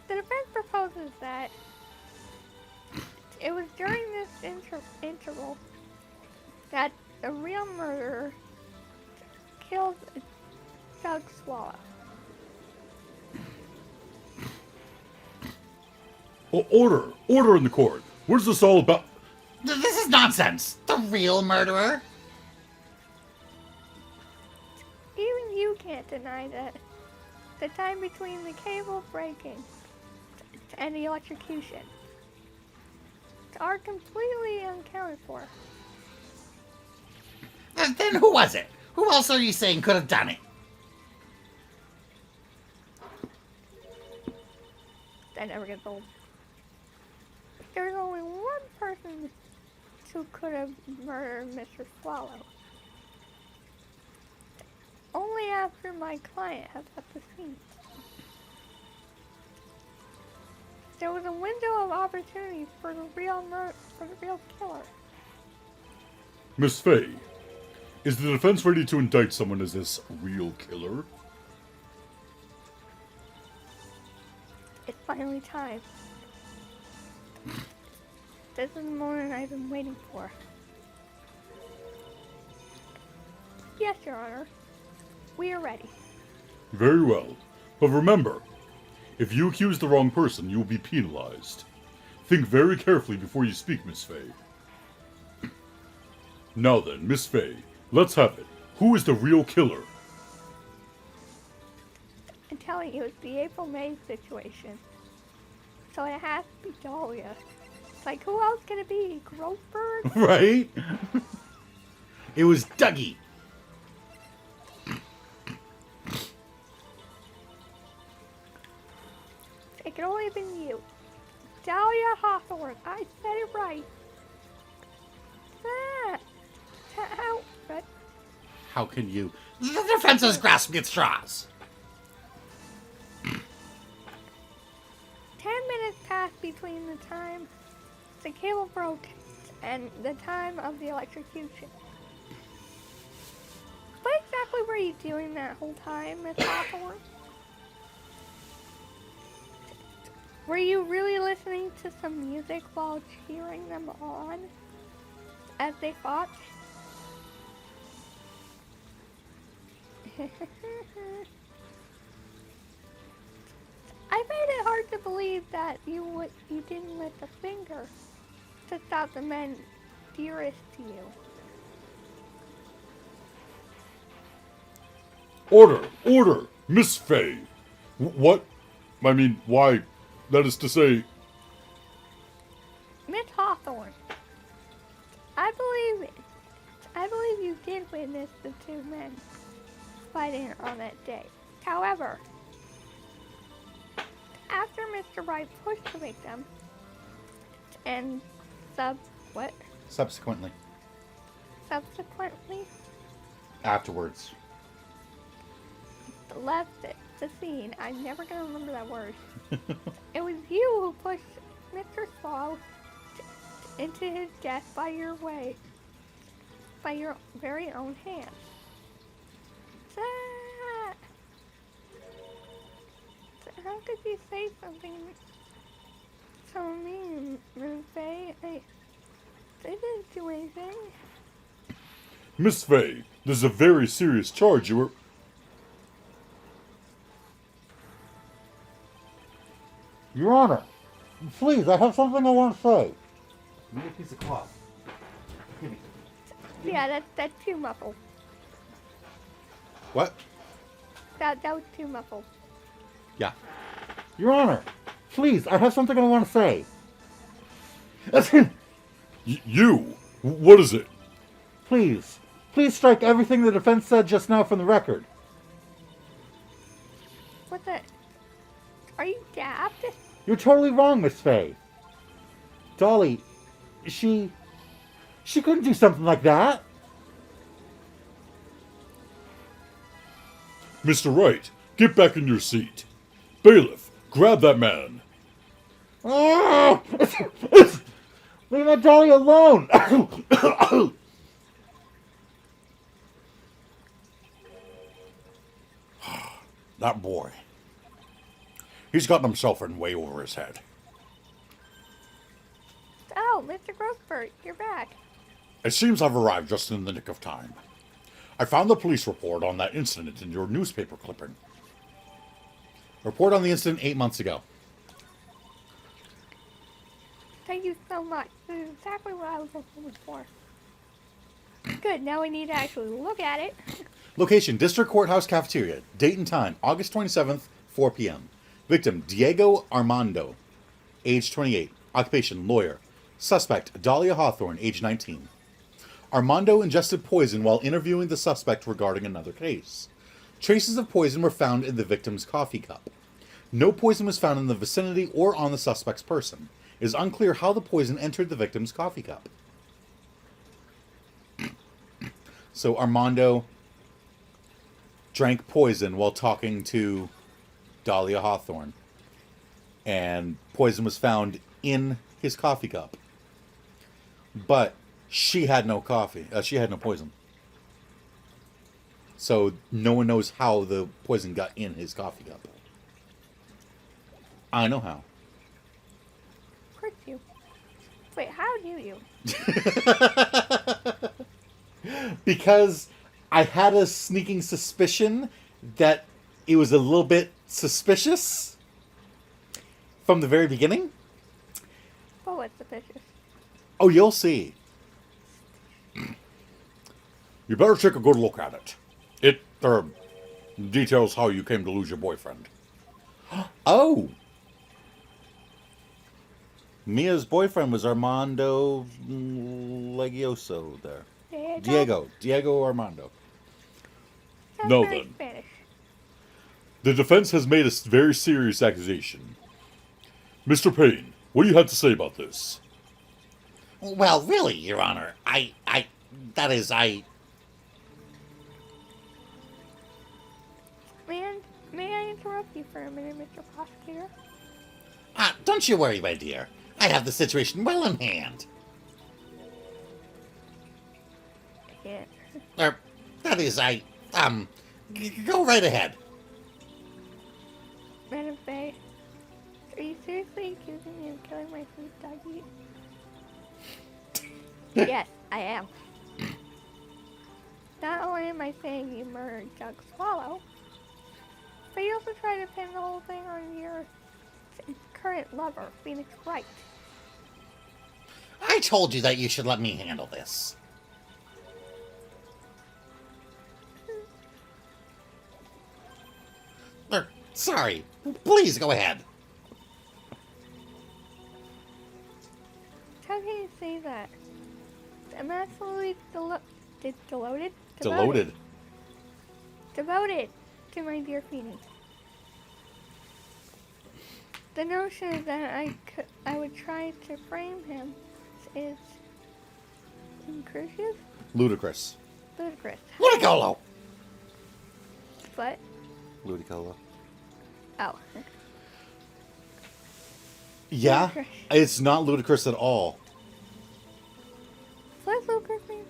The defense proposes that it was during this interval that the real murderer killed Doug Swallow. Order! Order in the court! What is this all about? This is nonsense. The real murderer? Even you can't deny that the time between the cable breaking and the electrocution are completely unaccounted for. Then who was it? Who else are you saying could have done it? That never gets old. There's only one person who could have murdered Mr. Swallow. Only after my client had left the scene. There was a window of opportunity for the real killer. Miss Fay, is the defense ready to indict someone as this real killer? It's finally time. This is the moment I've been waiting for. Yes, Your Honor. We are ready. Very well. But remember, if you accuse the wrong person, you will be penalized. Think very carefully before you speak, Miss Fay. Now then, Miss Fay, let's have it. Who is the real killer? I'm telling you, it's the April-May situation. So it has to be Dahlia. It's like, who else can it be? Grossberg? Right? It was Dougie. It could only have been you. Dahlia Hawthorne. I said it right. How? But How can you? The defense is grasping at straws. 10 minutes passed between the time the cable broke and the time of the electrocution. What exactly were you doing that whole time, Miss Hawthorne? Were you really listening to some music while cheering them on as they fought? I find it hard to believe that you didn't lift a finger to stop the men dearest to you. Order! Order! Miss Fay! What? I mean, why? That is to say... Miss Hawthorne, I believe you did witness the two men fighting on that day. However, after Mr. Wright pushed the victim and Subsequently. subsequently Afterwards. left the scene, I'm never going to remember that word. It was you who pushed Mr. Swallow into his death by your very own hand. How could you say something so mean, Miss Fay? I didn't do anything. Miss Fay, this is a very serious charge. You were... Your Honor, please, I have something I want to say. Give me a piece of cloth. Give me. Yeah, that's too muffled. What? That was too muffled. Yeah. Your Honor, please, I have something I want to say. You? What is it? Please, please strike everything the defense said just now from the record. What the? Are you daft? You're totally wrong, Miss Fay. Dolly, she couldn't do something like that. Mr. Wright, get back in your seat. Bailiff, grab that man. Ah! Leave my Dolly alone. That boy. He's gotten himself in way over his head. Oh, Mr. Grossbert, you're back. It seems I've arrived just in the nick of time. I found the police report on that incident in your newspaper clipping. Report on the incident 8 months ago. Thank you so much. This is exactly what I was looking for. Good, now we need to actually look at it. Location, District Courthouse Cafeteria. Date and time, August 27th, 4 p.m. Victim, Diego Armando, age 28. Occupation, lawyer. Suspect, Dahlia Hawthorne, age 19. Armando ingested poison while interviewing the suspect regarding another case. Traces of poison were found in the victim's coffee cup. No poison was found in the vicinity or on the suspect's person. It is unclear how the poison entered the victim's coffee cup. So Armando drank poison while talking to Dahlia Hawthorne. And poison was found in his coffee cup. But she had no coffee. She had no poison. So no one knows how the poison got in his coffee cup. I know how. Of course you. Wait, how do you? Because I had a sneaking suspicion that it was a little bit suspicious from the very beginning. Oh, what's suspicious? Oh, you'll see. You better take a good look at it. It details how you came to lose your boyfriend. Oh! Mia's boyfriend was Armando Legioso there. Diego Armando. Sounds No, very then. Spanish. The defense has made a very serious accusation. Mr. Payne, what do you have to say about this? Well, really, Your Honor, I... May I interrupt you for a minute, Mr. Prosecutor? Don't you worry, my dear. I have the situation well in hand. Yeah. Go right ahead. Madam Faye, are you seriously accusing me of killing my sweet doggy? Yes, I am. Not only am I saying you murdered Doug Swallow, but you also tried to pin the whole thing on your current lover, Phoenix Wright. I told you that you should let me handle this. Sorry. Please go ahead. How can you say that? I'm absolutely devoted to my dear Phoenix. The notion that I would try to frame him is inclusive? Ludicrous. Ludicrous. Ludicolo! But, Ludicolo. oh. Yeah, Ludicrous. it's not ludicrous at all. What's ludicrous mean?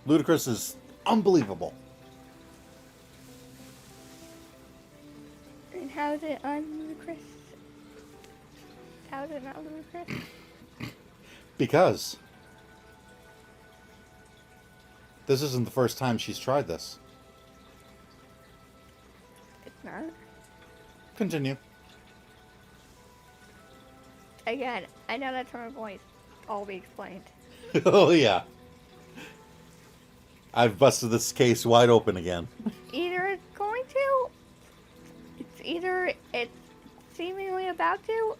Ludicrous is unbelievable. And how is it unludicrous? How is it not ludicrous? Because this isn't the first time she's tried this. It's not. Continue. Again, I know that tone of voice. All be explained. Oh, yeah. I've busted this case wide open again. Either it's going to, it's seemingly about to,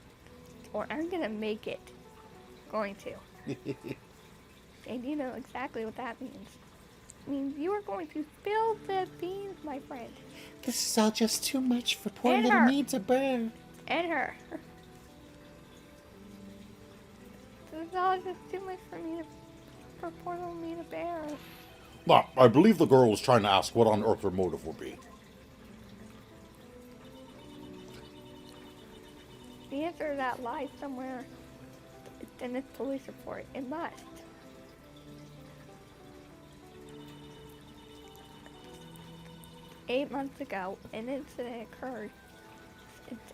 or I'm gonna make it going to. And you know exactly what that means. It means you are going to spill the beans, my friend. This is all just too much for poor And little her. me to bear. And her. This is all just too much for poor little me to bear. Well, I believe the girl was trying to ask what on earth her motive would be. The answer to that lies somewhere in this police report. It must. Eight months ago, an incident occurred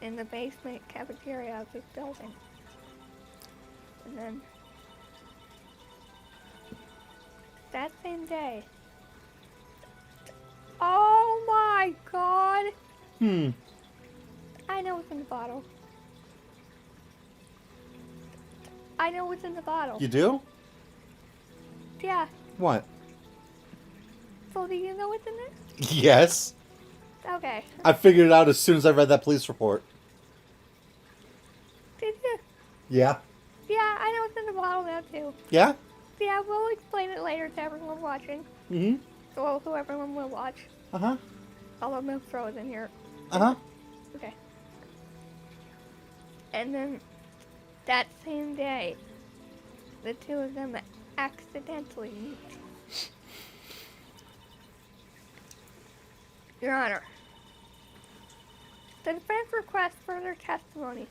in the basement cafeteria of this building. And then, that same day, oh my god! I know what's in the bottle. I know what's in the bottle. You do? Yeah. What? So do you know what's in there? Yes. Okay. I figured it out as soon as I read that police report. Did you? Yeah. Yeah, I know what's in the bottle now too. Yeah? Yeah, we'll explain it later to everyone watching. Mm-hmm. Well, who everyone will watch. Uh-huh. Although we'll throw it in here. Uh-huh. Okay. And then that same day, the two of them accidentally meet. Your Honor, the defense requests further testimony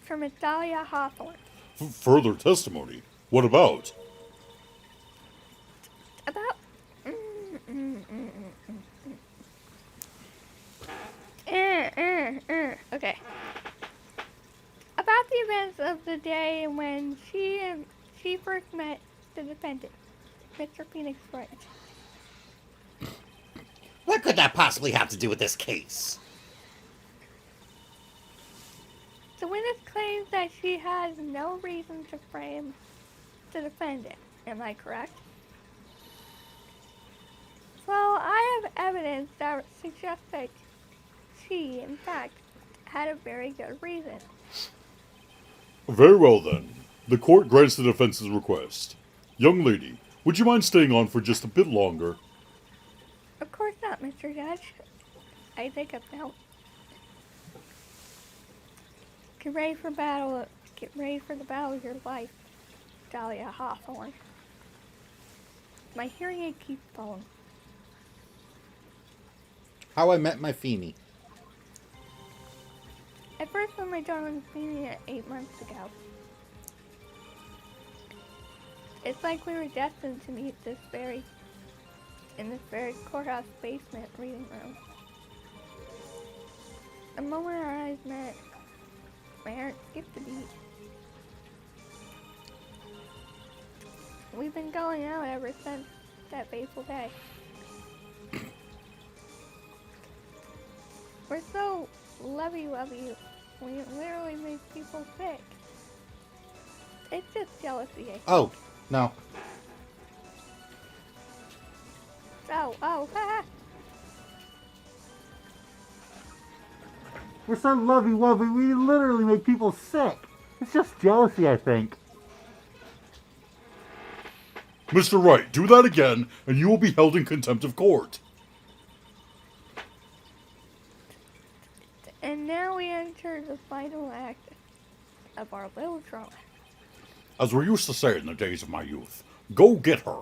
from Ms. Dahlia Hawthorne Further testimony? What about? about okay. About the events of the day when she first met the defendant, Mr. Phoenix Wright. What could that possibly have to do with this case? The witness claims that she has no reason to frame the defendant. Am I correct? Well, I have evidence that suggests that she, in fact, had a very good reason. Very well then. The court grants the defense's request. Young lady, would you mind staying on for just a bit longer? Of course not, Mr. Judge. I think up now. Get ready for battle. Get ready for the battle of your life, Dahlia Hawthorne. My hearing aid keeps falling. How I Met My Feeny. I first met my darling Phoenix 8 months ago. It's like we were destined to meet in this very courthouse basement reading room. The moment our eyes met, my heart skipped a beat. We've been going out ever since that fateful day. We're so lovey-lovey, we literally make people sick. It's just jealousy. Oh, no. Ha! We're so lovey-wovey, we literally make people sick. It's just jealousy, I think. Mr. Wright, do that again, and you will be held in contempt of court. And now we enter the final act of our little drama. As we used to say in the days of my youth, go get her.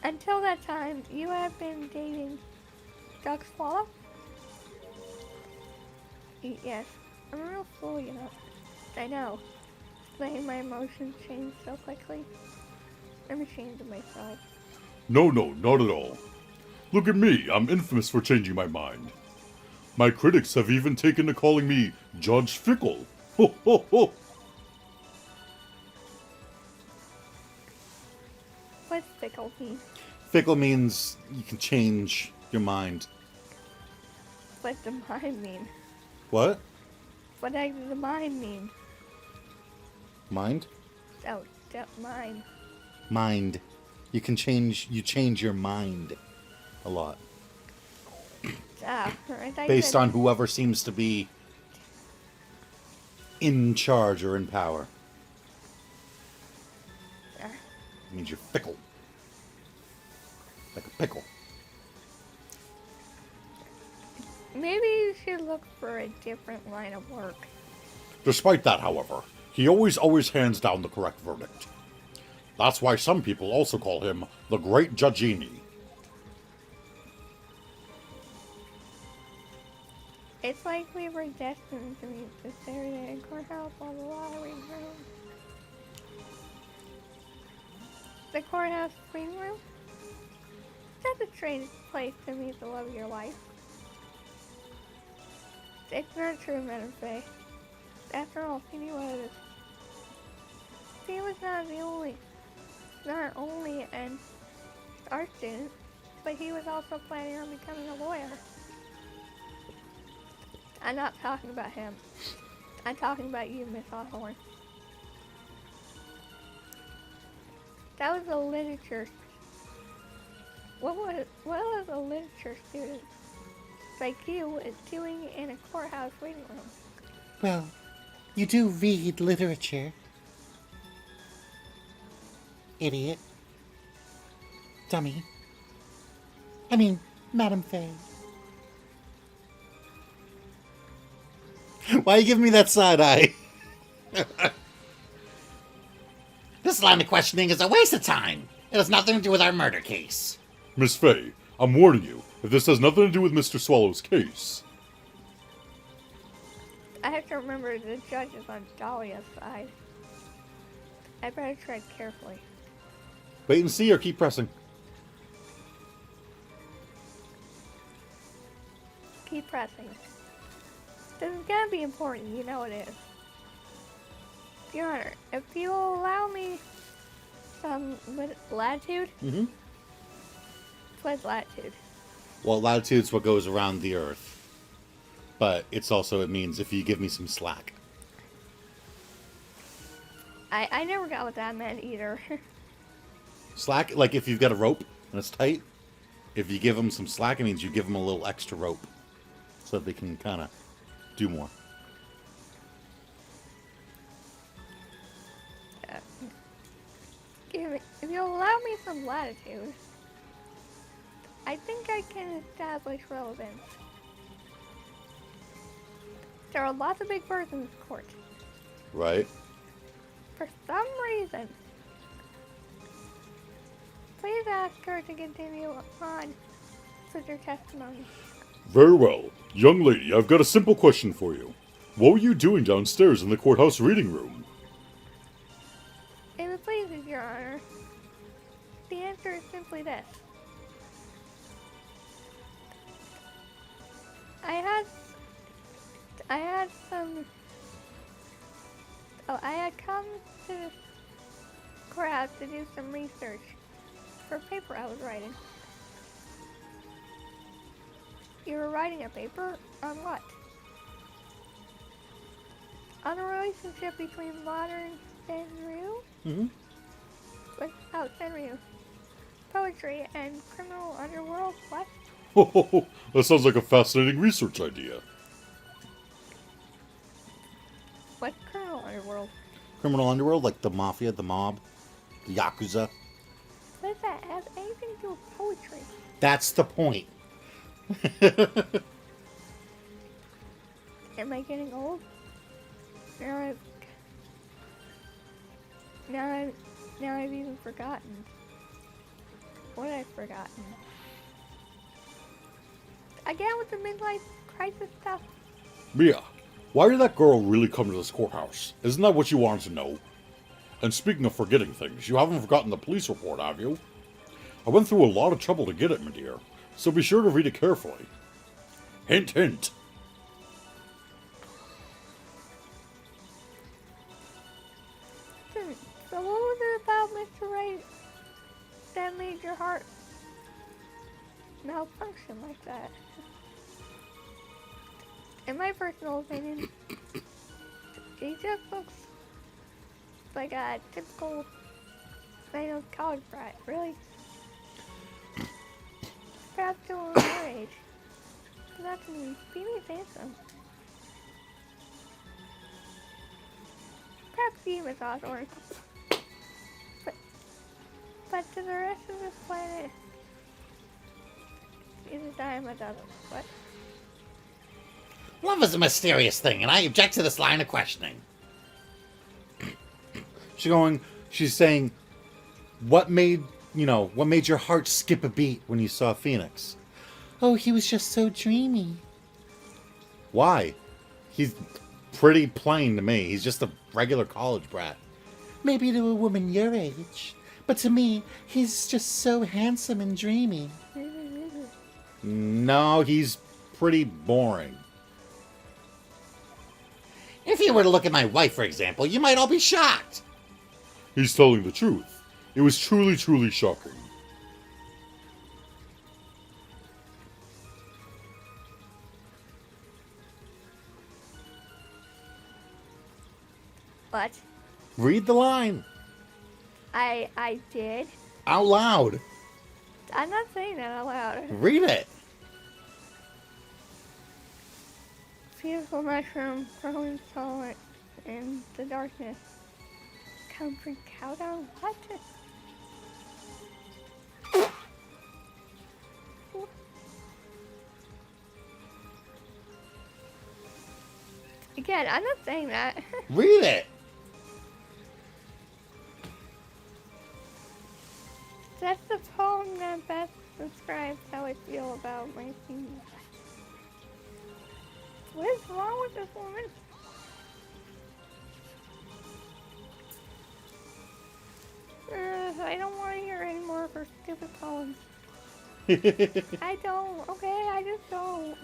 Until that time, you have been dating Doug Swallow? Yes. I'm a real fool, you know. I know. Letting my emotions change so quickly. I'm ashamed of myself. No, not at all. Look at me, I'm infamous for changing my mind. My critics have even taken to calling me Judge Fickle Ho, ho, ho. What's fickle mean? Fickle means you can change your mind. What's the mind mean? What? What does the mind mean? Mind? Oh, mind. Mind. You change your mind a lot. Ah, I thought you Based said- on whoever seems to be in charge or in power. Ah, It means you're fickle. Like a pickle. maybe you should look for a different line of work. Despite that, however, he always hands down the correct verdict. That's why some people also call him the Great Judgini. It's like we were destined to meet the Saturday courthouse on the lottery room. The courthouse waiting room? That's a strange place to meet the love of your life. It's not true, Madam Faye. After all, he knew what it is. He was not only an art student, but he was also planning on becoming a lawyer. I'm not talking about him. I'm talking about you, Miss Hawthorne. That was a literature. What was a literature student like you is doing in a courthouse waiting room? Well, you do read literature. Idiot. Dummy. I mean, Madam Faye. Why are you giving me that side eye? This line of questioning is a waste of time. It has nothing to do with our murder case. Miss Faye, I'm warning you, if this has nothing to do with Mr. Swallow's case. I have to remember the judge is on Dahlia's side. I better tread carefully. Wait and see or keep pressing. Keep pressing. This is gonna be important, you know it is. Your Honor, if you will allow me some latitude? Mm-hmm. What's latitude? Well, latitude's what goes around the Earth. But it means if you give me some slack. I never got what that meant either. Slack, like if you've got a rope and it's tight, if you give them some slack, it means you give them a little extra rope. So that they can kind of do more. If you'll allow me some latitude, I think I can establish relevance. There are lots of big birds in this court. Right? For some reason. Please ask her to continue on with your testimony. Very well. Young lady, I've got a simple question for you. What were you doing downstairs in the courthouse reading room? If it pleases your honor, the answer is simply this. I had come to this courthouse to do some research for a paper I was writing. You were writing a paper on what? On the relationship between modern Senryu? Mm-hmm. Without Senryu. Poetry and criminal underworld? What? Oh, that sounds like a fascinating research idea. What's criminal underworld? Criminal underworld, like the mafia, the mob, the yakuza. What does that have anything to do with poetry? That's the point. Am I getting old? Now I've even forgotten. What I've forgotten. Again with the midlife crisis stuff. Mia, why did that girl really come to this courthouse? Isn't that what you wanted to know? And speaking of forgetting things, you haven't forgotten the police report, have you? I went through a lot of trouble to get it, my dear, so be sure to read it carefully. Hint, hint. So what was it about Mr. Wright that made your heart malfunction like that? In my personal opinion, he just looks like a typical college brat, really. Perhaps still on our age. But that's me. Phoenix handsome. Perhaps he was Osborne. But to the rest of this planet, he's a dime a dozen. What? Love is a mysterious thing, and I object to this line of questioning. She's saying, what made your heart skip a beat when you saw Phoenix? Oh, he was just so dreamy. Why? He's pretty plain to me. He's just a regular college brat. Maybe to a woman your age, but to me, he's just so handsome and dreamy. No, he's pretty boring. If you were to look at my wife, for example, you might all be shocked. He's telling the truth. It was truly, truly shocking. But Read the line. I did. Out loud. I'm not saying that out loud. Read it. Beautiful mushroom growing tall in the darkness. Come from cow down. What? Again, I'm not saying that. Read it. That's the poem that best describes how I feel about my senior. What is wrong with this woman? I don't want to hear any more of her stupid poems. I don't, okay? I just don't.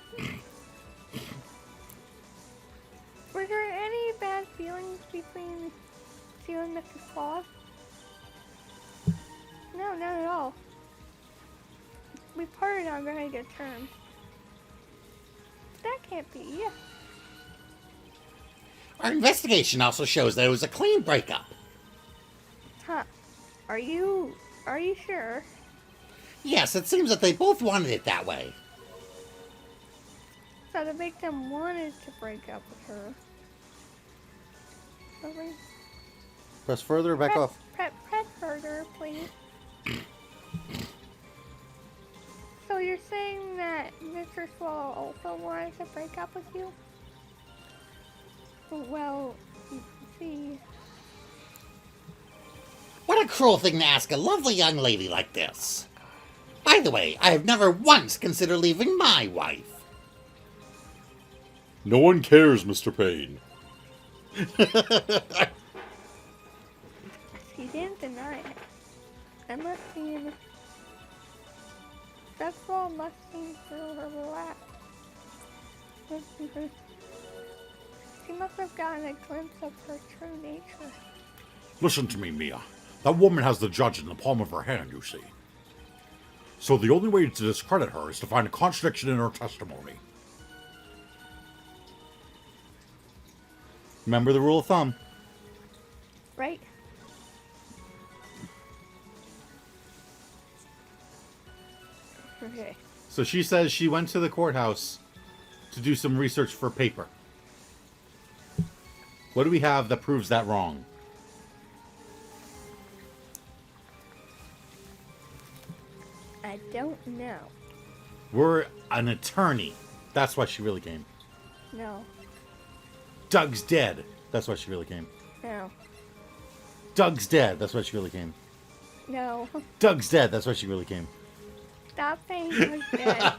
Were there any bad feelings between you and Mr. Claus? No, not at all. We parted on very good terms. That can't be. Yeah. Our investigation also shows that it was a clean breakup. Huh. Are you sure? Yes, it seems that they both wanted it that way. So the victim wanted to break up with her. Okay. Press further or back off? Press further, please. So you're saying that Mr. Swallow also wanted to break up with you? Well, see. What a cruel thing to ask a lovely young lady like this. By the way, I have never once considered leaving my wife. No one cares, Mr. Payne. He didn't deny it. That must seem... That's all must seem through her lap. She must have gotten a glimpse of her true nature. Listen to me, Mia. That woman has the judge in the palm of her hand, you see. So the only way to discredit her is to find a contradiction in her testimony. Remember the rule of thumb. Right? Okay. So she says she went to the courthouse to do some research for paper. What do we have that proves that wrong? I don't know. We're an attorney. That's why she really came. No. Doug's dead. That's why she really came. No. Doug's dead. That's why she really came. No. Doug's dead. That's why she really came. Stop saying Doug's dead.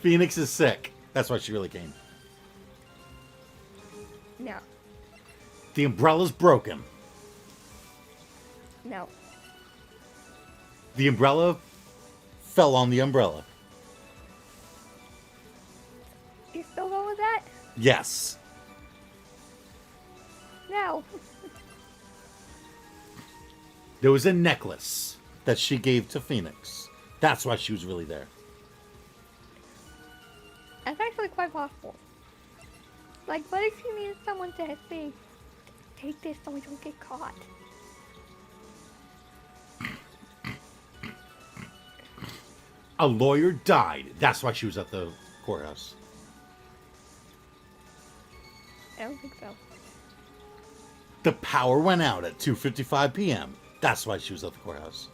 Phoenix is sick. That's why she really came. No. The umbrella's broken. No. The umbrella fell on the umbrella. You still go with that? Yes. No. There was a necklace that she gave to Phoenix. That's why she was really there. That's actually quite possible. Like, what if she needed someone to say, take this so we don't get caught? A lawyer died. That's why she was at the courthouse. I don't think so. The power went out at 2:55 p.m. That's why she was at the courthouse.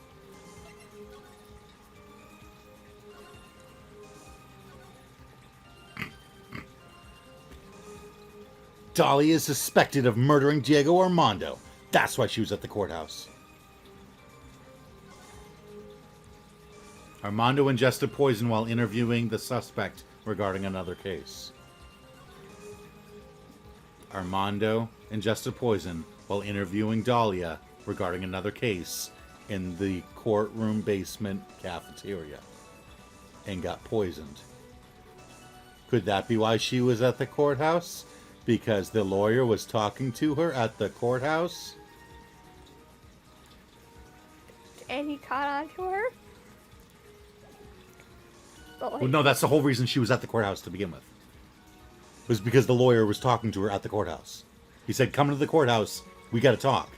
Dahlia is suspected of murdering Diego Armando. That's why she was at the courthouse. Armando ingested poison while interviewing the suspect regarding another case. Armando ingested poison while interviewing Dahlia regarding another case in the courtroom basement cafeteria and got poisoned. Could that be why she was at the courthouse? Because the lawyer was talking to her at the courthouse? And he caught on to her? But like, Well, no, that's the whole reason she was at the courthouse to begin with. It was because the lawyer was talking to her at the courthouse. He said, come to the courthouse, we gotta talk.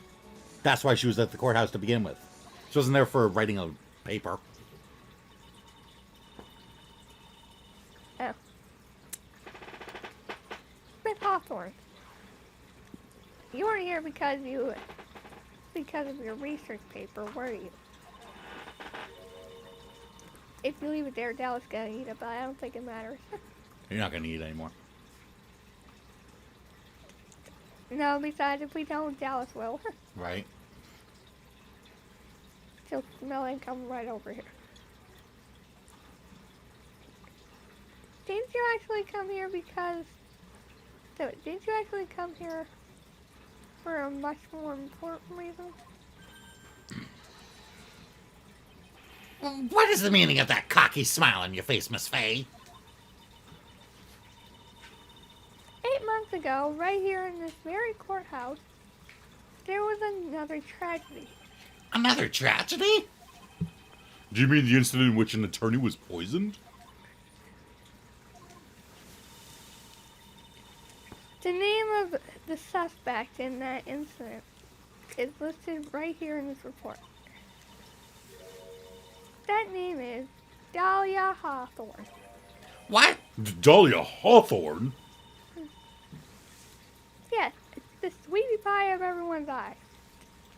That's why she was at the courthouse to begin with. She wasn't there for writing a paper. oh. Miss Hawthorne. You weren't here because of your research paper, were you? If you leave it there, Dallas gonna eat it, but I don't think it matters. You're not gonna eat anymore. No, besides, if we don't, Dallas will. Right? She'll smell it and come right over here. Didn't you actually come here because... So, did you actually come here for a much more important reason? What is the meaning of that cocky smile on your face, Miss Fay? 8 months ago, right here in this very courthouse, there was another tragedy. Another tragedy? Do you mean the incident in which an attorney was poisoned? The name of the suspect in that incident is listed right here in this report. That name is Dahlia Hawthorne. What? Dahlia Hawthorne? Yes, it's the sweetie pie of everyone's eyes.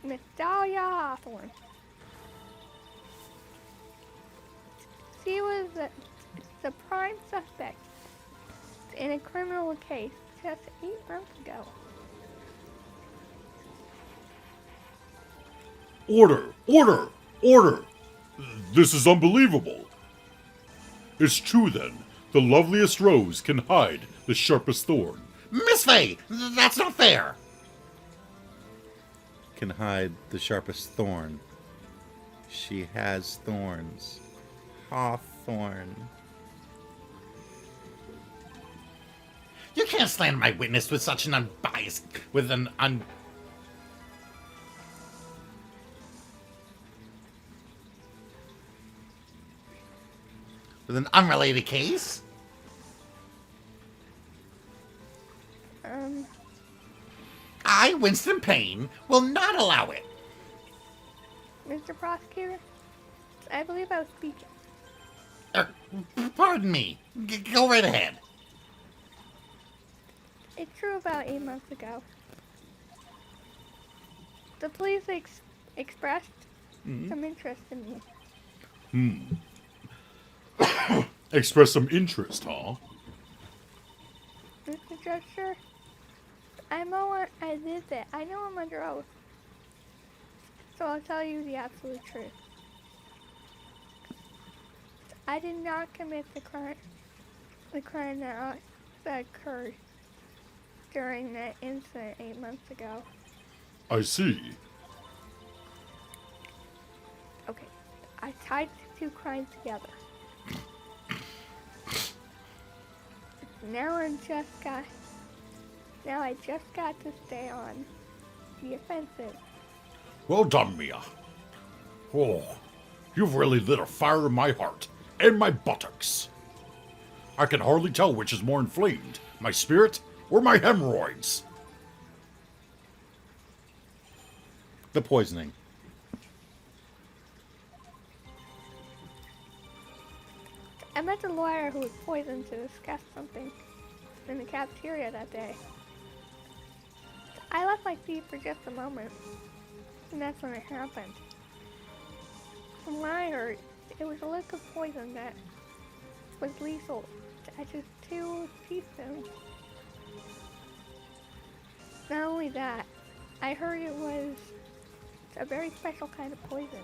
Miss Dahlia Hawthorne. She was the prime suspect in a criminal case just 8 months ago. Order! Order! Order! This is unbelievable. It's true then. The loveliest rose can hide the sharpest thorn. Miss Fay, that's not fair. Can hide the sharpest thorn. She has thorns. Hawthorne. You can't slander my witness with such an unbiased, with an unrelated case. I, Winston Payne, will not allow it. Mr. Prosecutor, I believe I was speaking. Pardon me. Go right ahead. It's true about 8 months ago. The police expressed some interest in me. Express some interest, huh? Mr. Judge, sir, I know I did that. I know I'm under oath. So I'll tell you the absolute truth. I did not commit the crime that occurred during that incident 8 months ago. I see. Okay, I tied the two crimes together. Now I just got to stay on the offensive. Well done, Mia. Oh, you've really lit a fire in my heart and my buttocks. I can hardly tell which is more inflamed, my spirit or my hemorrhoids. The poisoning. I met the lawyer who was poisoned to discuss something in the cafeteria that day. I left my seat for just a moment, and that's when it happened. From what I heard, it was a liquid poison that was lethal to just 2 teaspoons. Not only that, I heard it was a very special kind of poison.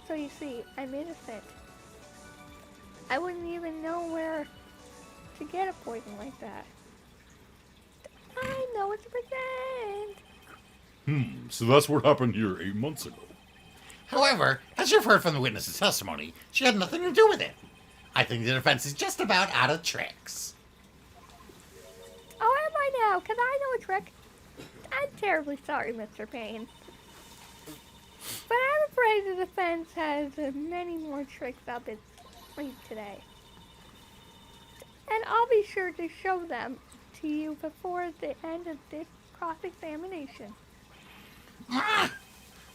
So you see, I'm innocent. I wouldn't even know where to get a poison like that. I know it's a pretend. So that's what happened here 8 months ago. However, as you've heard from the witness's testimony, she had nothing to do with it. I think the defense is just about out of tricks. Oh, am I now? Can I know a trick? I'm terribly sorry, Mr. Payne. But I'm afraid the defense has many more tricks up its sleeve today. And I'll be sure to show them to you before the end of this cross-examination.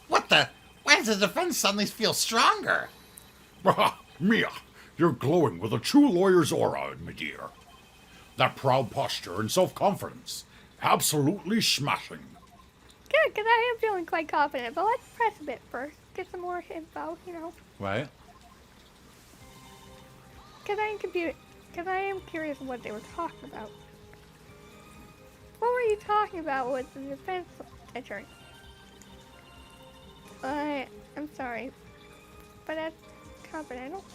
What the? Why does the defense suddenly feel stronger? Mia, you're glowing with a true lawyer's aura, my dear. That proud posture and self-confidence. Absolutely smashing. Good, because I am feeling quite confident, but let's press a bit first. Get some more info, you know. Right? Because I am curious what they were talking about. What were you talking about with the defense attorney? I'm sorry, but that's confidential.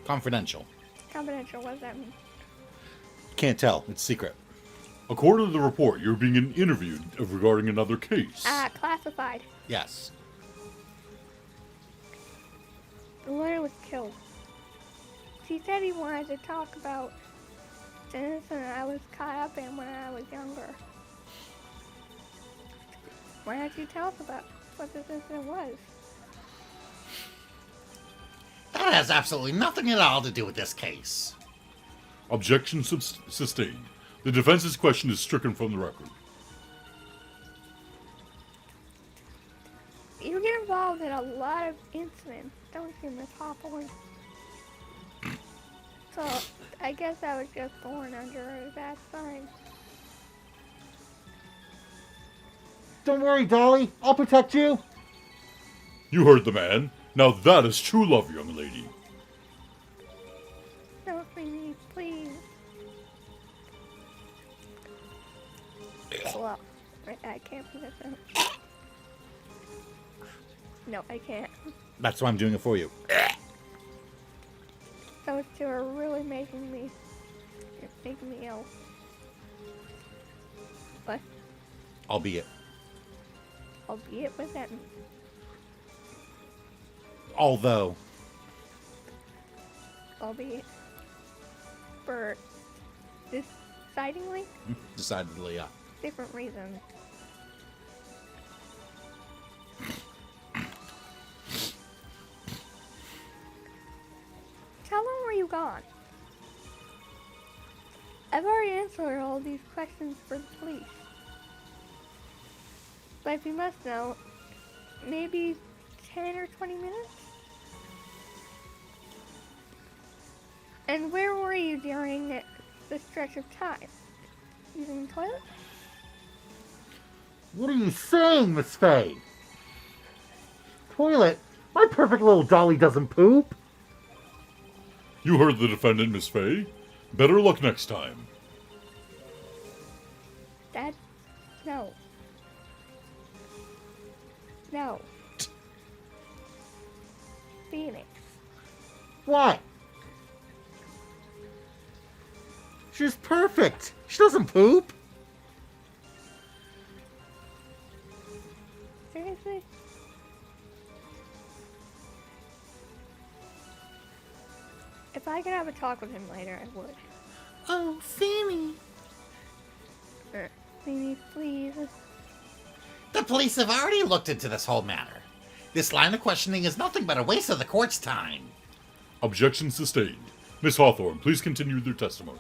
Confidential. Confidential, what does that mean? Can't tell. It's secret. According to the report, you're being interviewed regarding another case. Classified. Yes. The lawyer was killed. He said he wanted to talk about the incident I was caught up in when I was younger. Why don't you tell us about what this incident was? That has absolutely nothing at all to do with this case. Objection sustained. The defense's question is stricken from the record. You get involved in a lot of incidents, don't you, Miss Hawthorne? So, I guess I was just born under a bad sign. Don't worry, Dolly. I'll protect you. You heard the man. Now that is true love, young lady. Don't leave me, please. Well, I can't put this out. No, I can't. That's why I'm doing it for you. Those two are really making me ill. What? Albeit. Albeit with that. Although. Albeit. For decidingly Decidedly, yeah. different reasons. How long were you gone? I've already answered all these questions for the police. But if you must know, maybe 10 or 20 minutes? And where were you during the stretch of time? Using the toilet? What are you saying, Miss Faye? Toilet? My perfect little dolly doesn't poop. You heard the defendant, Miss Faye. Better luck next time. Dad? No. No. Phoenix. What? She's perfect. She doesn't poop. Seriously? If I could have a talk with him later, I would. Oh, Fanny. Phoenix, please. The police have already looked into this whole matter. This line of questioning is nothing but a waste of the court's time. Objection sustained. Miss Hawthorne, please continue with your testimony.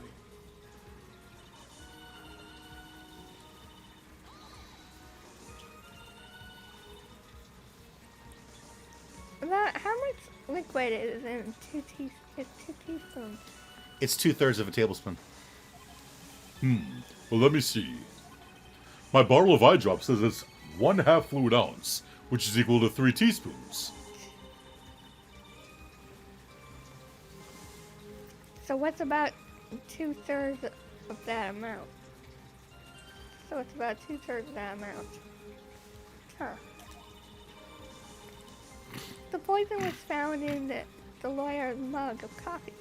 About how much liquid is in two teaspoons? It's 2/3 of a tablespoon. Well, let me see. My bottle of eye drop says it's 1/2 fluid ounce, which is equal to 3 teaspoons. So what's about 2/3 of that amount? So it's about 2/3 of that amount. Huh. The poison was found in the lawyer's mug of coffee.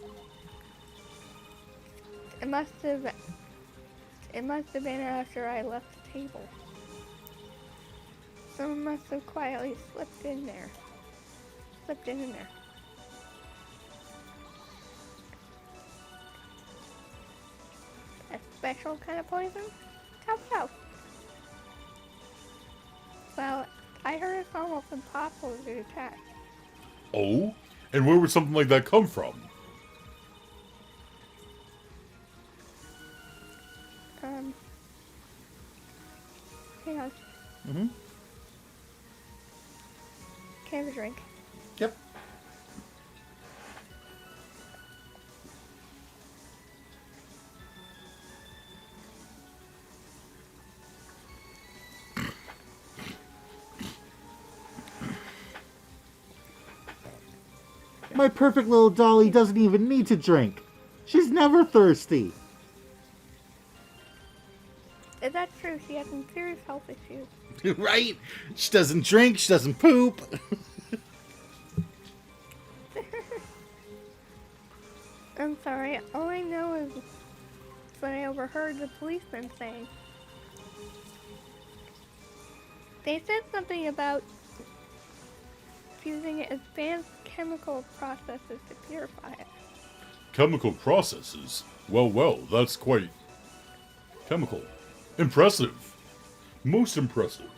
It must have been after I left the table. Someone must have quietly slipped in there. A special kind of poison? How so? Well, I heard it's almost impossible to detect. Oh? And where would something like that come from? Hang on. Mm-hmm. Can I have a drink? Yep. My perfect little dolly doesn't even need to drink. She's never thirsty. If that's true, she has some serious health issues. Right? She doesn't drink, she doesn't poop. I'm sorry, all I know is what I overheard the policeman saying. They said something about using advanced chemical processes to purify it. Chemical processes? Well, that's quite... chemical. Impressive. Most impressive.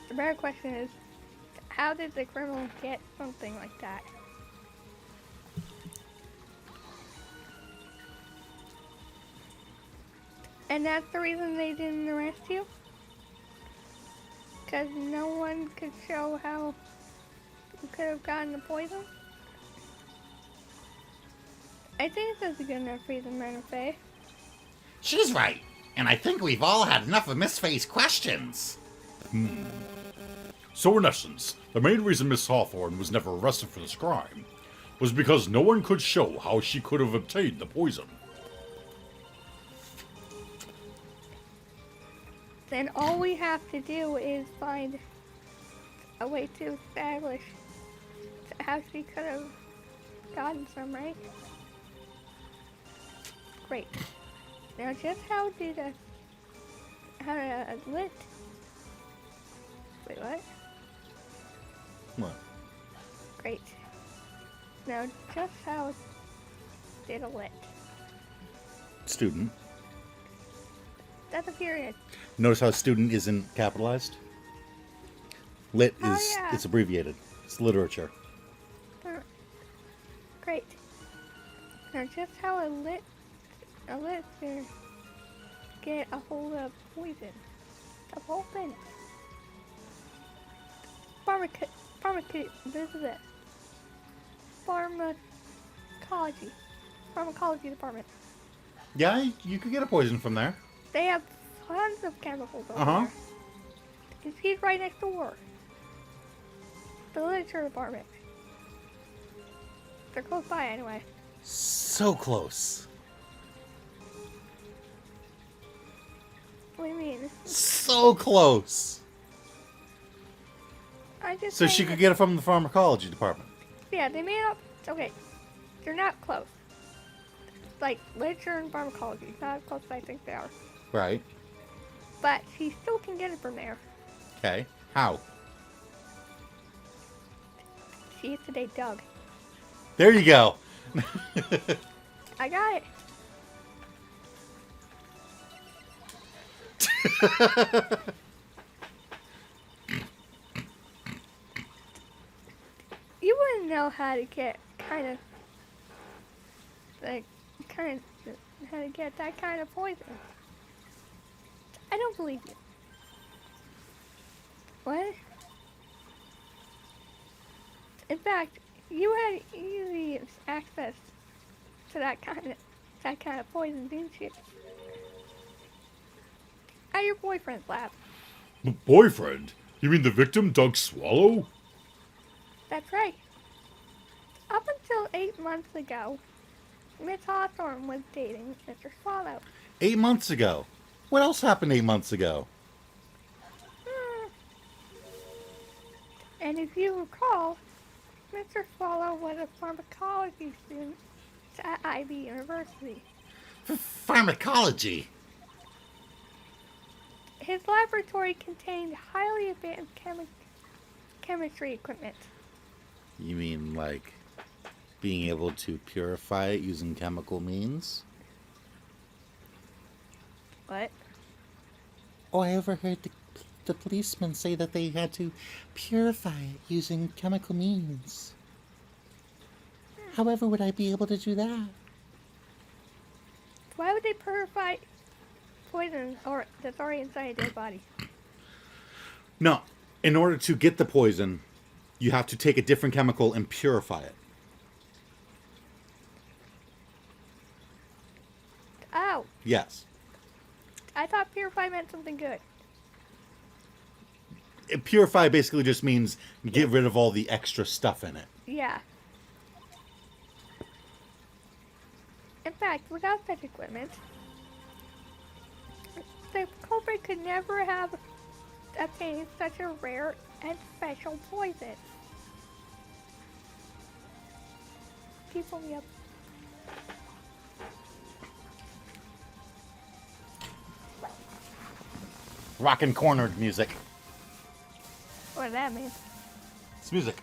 The better question is, how did the criminal get something like that? And that's the reason they didn't arrest you? Because no one could show how you could have gotten the poison? I think this is a good enough reason, Madam Faye. She's right. And I think we've all had enough of Miss Faye's questions. So in essence, the main reason Miss Hawthorne was never arrested for this crime was because no one could show how she could have obtained the poison. Then all we have to do is find a way to establish how she could have gotten some, right? Great. Now just how did a lit... Wait, what? What? Great. Now just how did a lit? Student. That's a period. Notice how student isn't capitalized? Lit Oh, is, yeah. it's abbreviated. It's literature. Great. Now just how a lit get a hold of poison. The whole thing. Pharmacology department. Yeah, you could get a poison from there. They have tons of chemicals over Uh-huh. there. And she's right next door. The literature department. They're close by anyway. So close. What do you mean? So close. I just So saying she that- could get it from the pharmacology department. Yeah, they made up. Okay, they're not close. Like literature and pharmacology, not as close as I think they are. Right. But she still can get it from there. Okay. How? She used to date Doug. There you go. I got it. know how to get how to get that kind of poison. I don't believe you. What? In fact, you had easy access to that kind of poison, didn't you? At your boyfriend's lab. Boyfriend? You mean the victim, Doug Swallow? That's right. Up until 8 months ago, Miss Hawthorne was dating Mr. Swallow. 8 months ago. What else happened 8 months ago? And if you recall, Mr. Swallow was a pharmacology student at Ivy University. Pharmacology? His laboratory contained highly advanced chemistry equipment. You mean like being able to purify it using chemical means? What? Oh, I overheard the policeman say that they had to purify it using chemical means. However would I be able to do that? Why would they purify poison that's already inside a dead body? No. In order to get the poison, you have to take a different chemical and purify it. Oh, Yes. I thought purify meant something good. Purify basically just means get rid of all the extra stuff in it. Yeah. In fact, without such equipment, the culprit could never have obtained such a rare and special poison. Keep me up. Rockin' cornered music. What does that mean? It's music.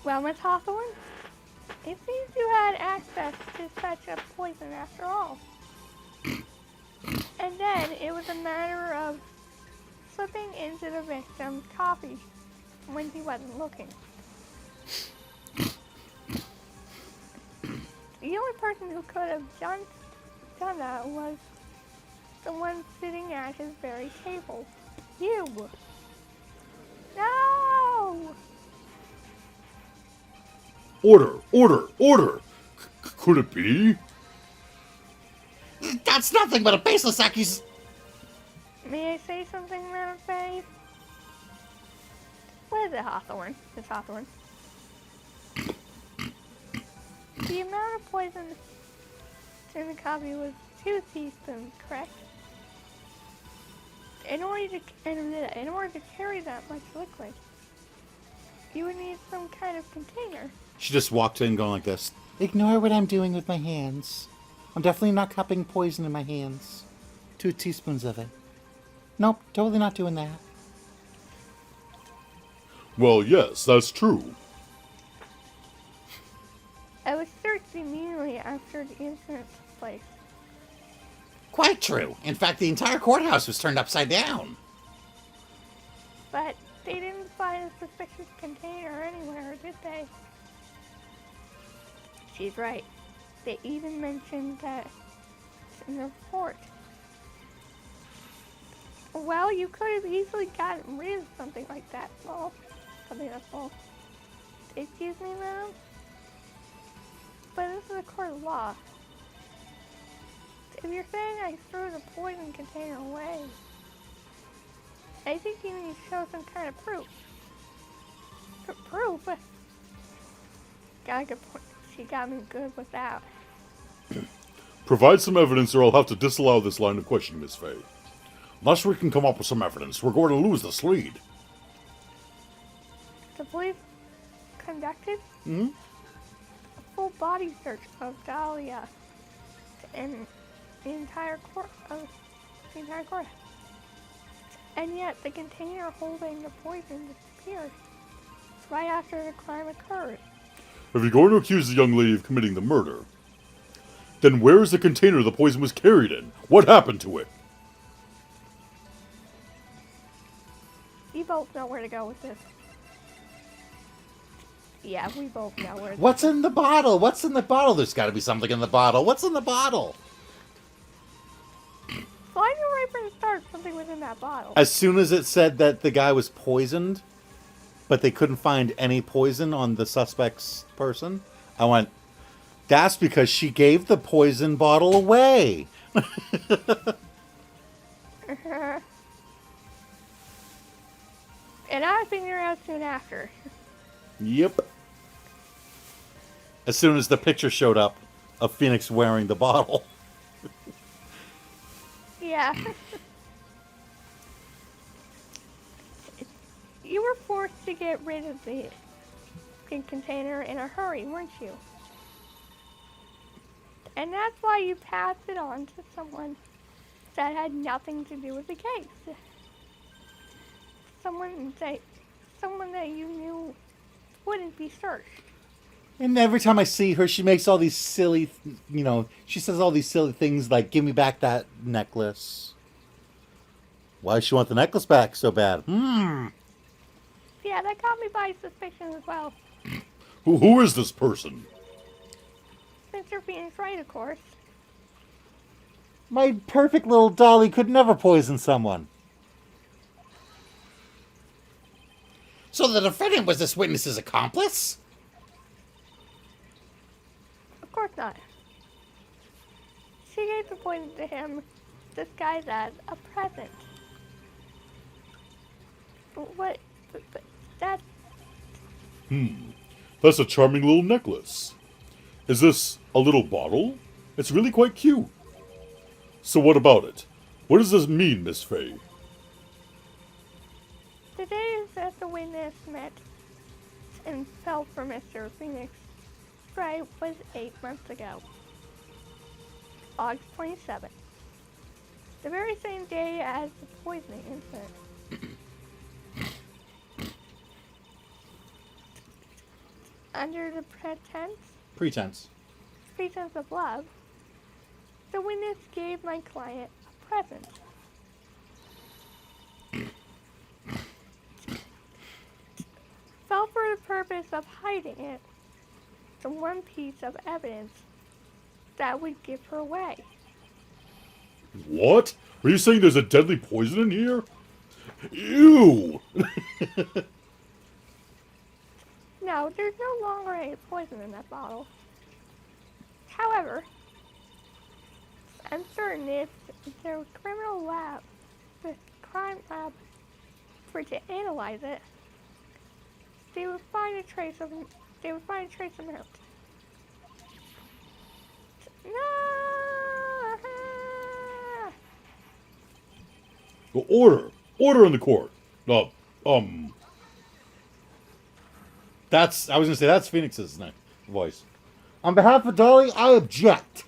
Well, Miss Hawthorne, it seems you had access to such a poison after all. And then it was a matter of slipping into the victim's coffee when he wasn't looking. The only person who could have done that was the one sitting at his very table. You! No! Order! Order! Order! Could it be? That's nothing but a baseless accusation. May I say something, Madam Faye? What is it, Hawthorne? It's Hawthorne. The amount of poison in the coffee was 2 teaspoons, correct? In order to carry that much liquid, you would need some kind of container. She just walked in going like this. Ignore what I'm doing with my hands. I'm definitely not cupping poison in my hands. 2 teaspoons of it. Nope, totally not doing that. Well, yes, that's true. I was searched immediately after the incident took place. Quite true. In fact, the entire courthouse was turned upside down. But they didn't find a suspicious container anywhere, did they? She's right. They even mentioned that in the report. Well, you could have easily gotten rid of something like that. Well, something that's false. Excuse me, ma'am? But this is a court of law. If you're saying I threw the poison container away, I think you need to show some kind of proof. Proof? Got a good point. She got me good with that. Provide some evidence or I'll have to disallow this line of questioning, Miss Faye. Unless we can come up with some evidence, we're going to lose this lead. The police conducted Hmm? a full body search of Dahlia and the entire court. And yet the container holding the poison disappeared right after the crime occurred. if you're going to accuse the young lady of committing the murder, then where is the container the poison was carried in? What happened to it? You both know where to go with this. Yeah, we both know where. What's in the bottle? What's in the bottle? There's got to be something in the bottle. What's in the bottle? So I knew right from the start something was in that bottle. As soon as it said that the guy was poisoned, but they couldn't find any poison on the suspect's person, I went, that's because she gave the poison bottle away. And I figured out soon after. Yep. As soon as the picture showed up of Phoenix wearing the bottle. Yeah. You were forced to get rid of the container in a hurry, weren't you? And that's why you passed it on to someone that had nothing to do with the case. Someone that you knew wouldn't be searched. And every time I see her, she makes all these silly, she says all these silly things like, give me back that necklace. Why does she want the necklace back so bad? Yeah, that caught me by suspicion as well. Who is this person? Mr. Phoenix Wright, of course. My perfect little dolly could never poison someone. So the defendant was this witness's accomplice? Of course not. She gave the poison to him, disguised as a present. What? That's... That's a charming little necklace. Is this a little bottle? It's really quite cute. So what about it? What does this mean, Miss Faye? The day that the witness met and fell for Mr. Phoenix Wright was 8 months ago. August 27th. The very same day as the poisoning incident. Under the pretense of love, the witness gave my client a present. Fell for the purpose of hiding it, the one piece of evidence that would give her away. What? Are you saying there's a deadly poison in here? Ew! No, there's no longer any poison in that bottle. However, I'm certain if the crime lab were to analyze it, they would find a trace of it. No! Order! Order in the court! That's Phoenix's voice. On behalf of Dolly, I object.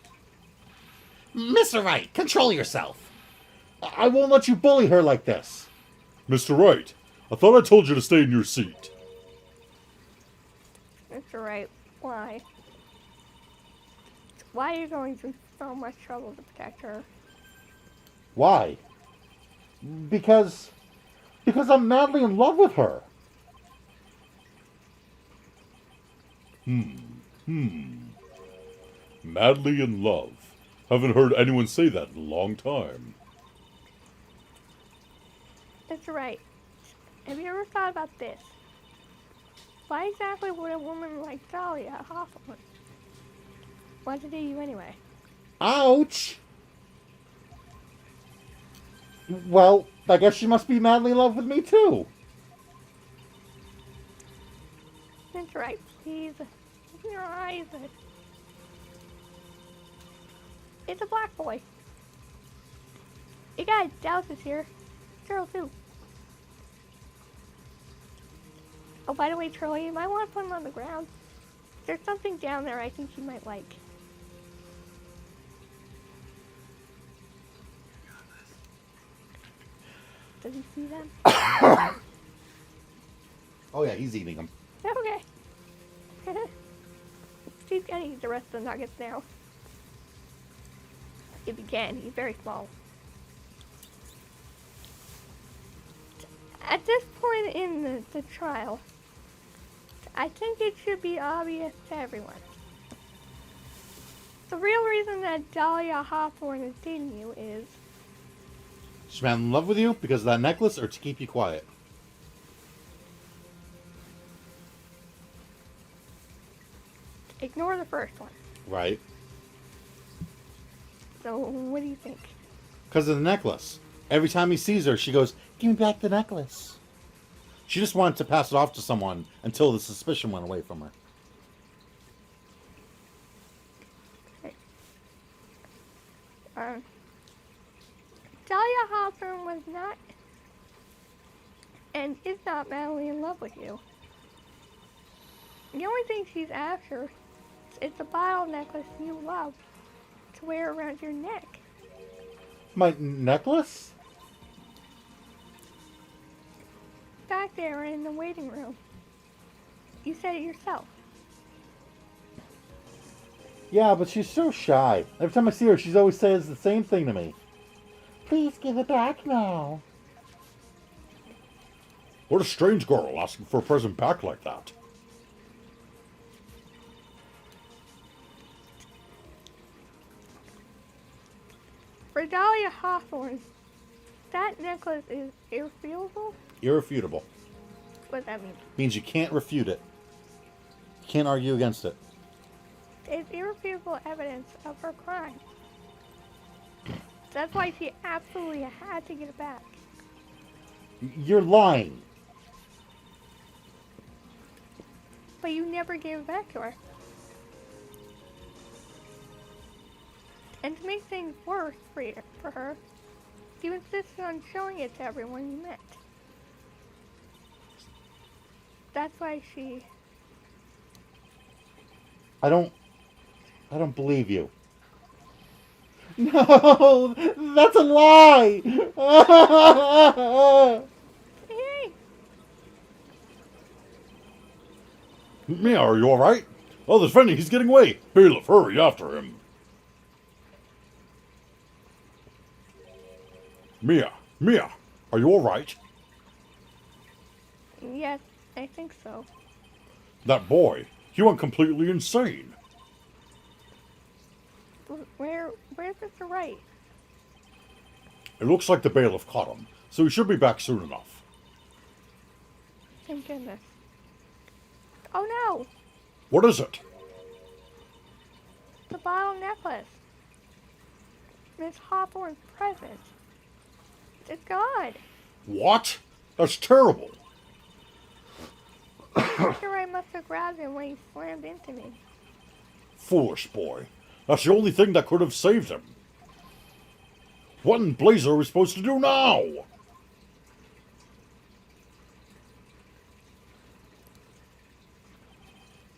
Mr. Wright, control yourself. I won't let you bully her like this. Mr. Wright, I thought I told you to stay in your seat. Mr. Wright, why? Why are you going through so much trouble to protect her? Why? Because I'm madly in love with her. Madly in love. Haven't heard anyone say that in a long time. Mr. Wright, have you ever thought about this? Why exactly would a woman like Dahlia Hawthorne want to do you anyway? Ouch! Well, I guess she must be madly in love with me too. Mr. Wright, please, open your eyes. It's a black boy. You got Dallas here. Girl too. Oh, by the way, Troy, you might want to put him on the ground. There's something down there I think you might like. Does he see them? Oh yeah, he's eating them. Okay. She's gonna eat the rest of the nuggets now. If he can, he's very small. At this point in the trial, I think it should be obvious to everyone. The real reason that Dahlia Hawthorne is dating you is She's been in love with you because of that necklace or to keep you quiet? ignore the first one. Right. So what do you think? Because of the necklace. Every time he sees her, she goes, "Give me back the necklace." She just wanted to pass it off to someone until the suspicion went away from her. Okay. Dahlia Hawthorne was not and is not madly in love with you. The only thing she's after is the bottle necklace you love to wear around your neck. My necklace? Back there in the waiting room. You said it yourself. Yeah, but she's so shy. Every time I see her, she always says the same thing to me. Please give it back now. What a strange girl asking for a present back like that. For Dahlia Hawthorne, that necklace is irrefutable. Irrefutable. What does that mean? Means you can't refute it. You can't argue against it. It's irrefutable evidence of her crime. That's why she absolutely had to get it back. You're lying. But you never gave it back to her. And to make things worse for her, you insisted on showing it to everyone you met. That's why she... I don't believe you. No, that's a lie. Hey! Mia, are you alright? Oh, there's Fendi, he's getting away. Bailiff, hurry after him. Mia, are you alright? Yes, I think so. That boy, he went completely insane. Where's Mr. Wright? It looks like the bailiff caught him, so he should be back soon enough. Thank goodness. Oh no! What is it? The bottle necklace. Miss Hawthorne's present. It's gone. What? That's terrible. Mr. Wright must have grabbed him when he slammed into me. Foolish boy. That's the only thing that could have saved him. What in blazes are we supposed to do now?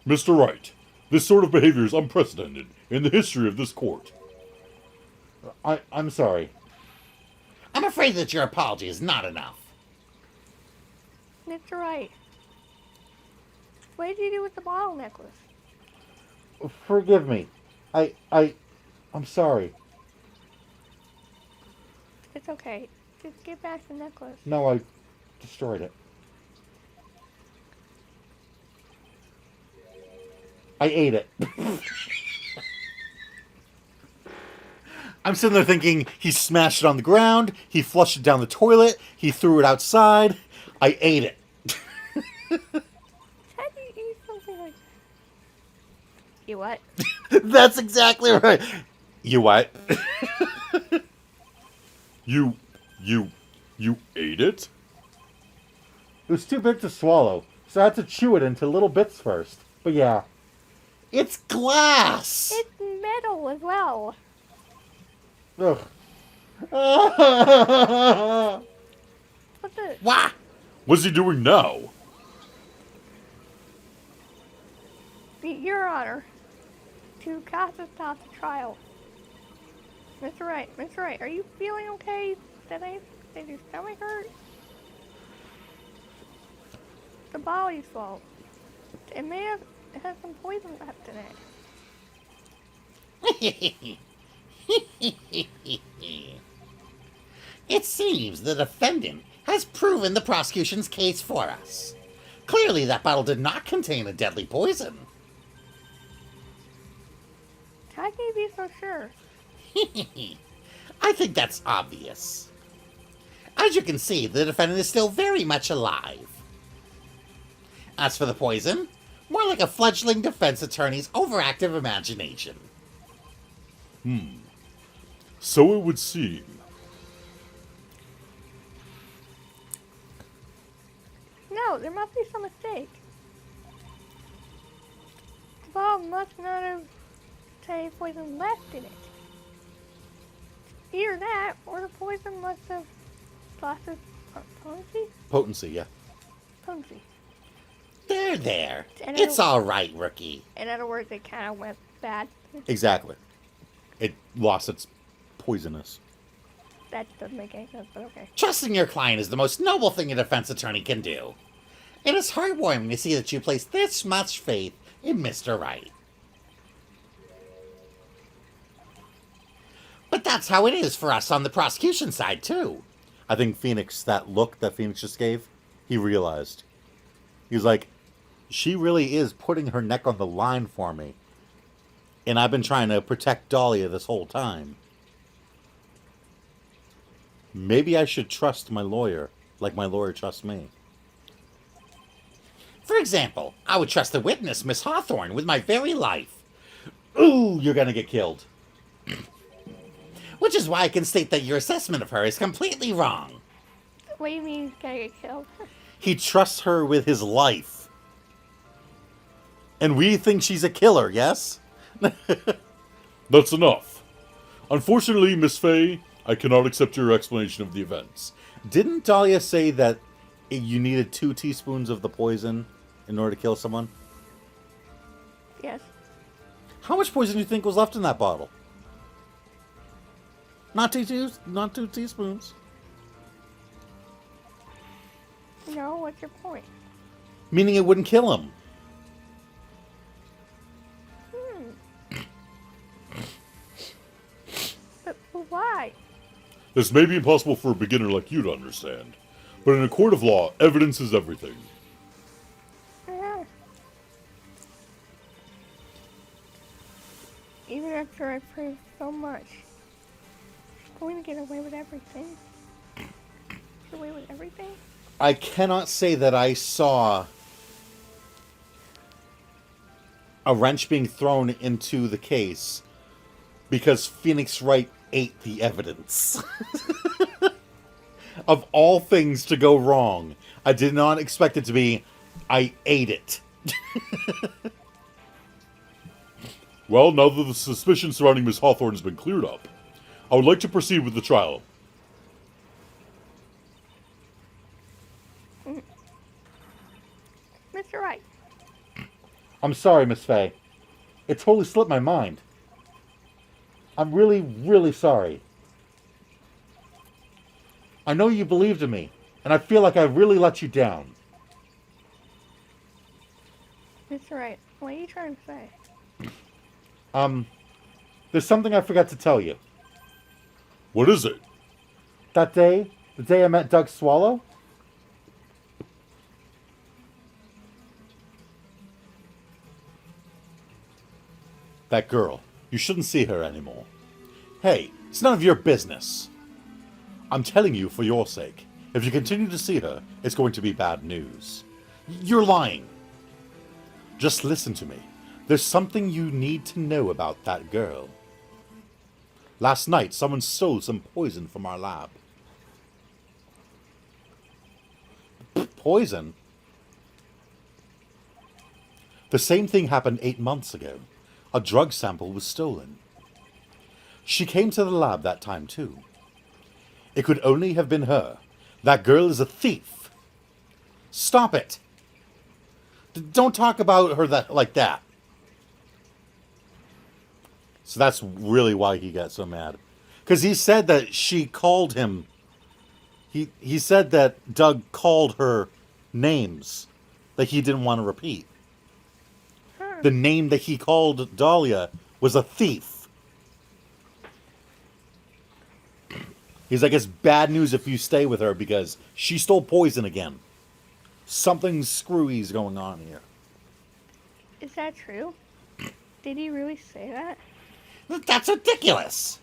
Mr. Wright, this sort of behavior is unprecedented in the history of this court. I'm sorry. I'm afraid that your apology is not enough. Mr. Wright, what did you do with the bottle necklace? Forgive me. I'm sorry. It's okay. Just give back the necklace. No, I destroyed it. I ate it. I'm sitting there thinking he smashed it on the ground, he flushed it down the toilet, he threw it outside. I ate it. How do you eat something like that? You what? That's exactly right. You what? You ate it? It was too big to swallow, so I had to chew it into little bits first. But yeah. It's glass! It's metal as well. Ugh. What's it? Wah! What's he doing now? Your Honor, to cast us stop the trial. Mr. Wright, are you feeling okay? Did your stomach hurt? The body's fault. It may have had some poison left in it. It seems the defendant has proven the prosecution's case for us. Clearly, that bottle did not contain a deadly poison. How can you be so sure? I think that's obvious. As you can see, the defendant is still very much alive. As for the poison, more like a fledgling defense attorney's overactive imagination. So it would seem. No, there must be some mistake. The bottle must not have any poison left in it. Either that, or the poison must have lost its potency? Potency, yeah. Potency. There. And It's all right, rookie. In other words, it kind of went bad. Exactly. It lost its poisonous. That doesn't make any sense, but okay. Trusting your client is the most noble thing a defense attorney can do. It is heartwarming to see that you place this much faith in Mr. Wright. But that's how it is for us on the prosecution side, too. I think Phoenix, that look that Phoenix just gave, he realized. He was like, she really is putting her neck on the line for me. And I've been trying to protect Dahlia this whole time. Maybe I should trust my lawyer like my lawyer trusts me. For example, I would trust the witness, Miss Hawthorne, with my very life. Ooh, you're gonna get killed. Which is why I can state that your assessment of her is completely wrong. What do you mean he's gonna get killed? He trusts her with his life. And we think she's a killer, yes? That's enough. Unfortunately, Miss Fay, I cannot accept your explanation of the events. Didn't Dahlia say that you needed 2 teaspoons of the poison in order to kill someone? Yes. How much poison do you think was left in that bottle? Not 2 teaspoons. No, what's your point? Meaning it wouldn't kill him. But why? This may be impossible for a beginner like you to understand, but in a court of law, evidence is everything. Yeah. Even after I proved so much, she's going to get away with everything. Get away with everything? I cannot say that I saw a wrench being thrown into the case because Phoenix Wright ate the evidence. Of all things to go wrong, I did not expect it to be, I ate it. Well, now that the suspicion surrounding Miss Hawthorne has been cleared up, I would like to proceed with the trial. Mr. Wright, I'm sorry, Miss Fay. It totally slipped my mind. I'm really, really sorry. I know you believed in me, and I feel like I really let you down. Mr. Wright, what are you trying to say? There's something I forgot to tell you. What is it? That day, the day I met Doug Swallow, that girl, you shouldn't see her anymore. Hey, it's none of your business. I'm telling you for your sake. If you continue to see her, it's going to be bad news. You're lying. Just listen to me. There's something you need to know about that girl. Last night, someone stole some poison from our lab. Poison? The same thing happened 8 months ago. A drug sample was stolen. She came to the lab that time too. It could only have been her. That girl is a thief. Stop it. Don't talk about her like that. So that's really why he got so mad. Because he said that she called him. He said that Doug called her names that he didn't want to repeat. The name that he called Dahlia was a thief. He's like, it's bad news if you stay with her because she stole poison again. Something screwy's going on here. Is that true? Did he really say that? That's ridiculous.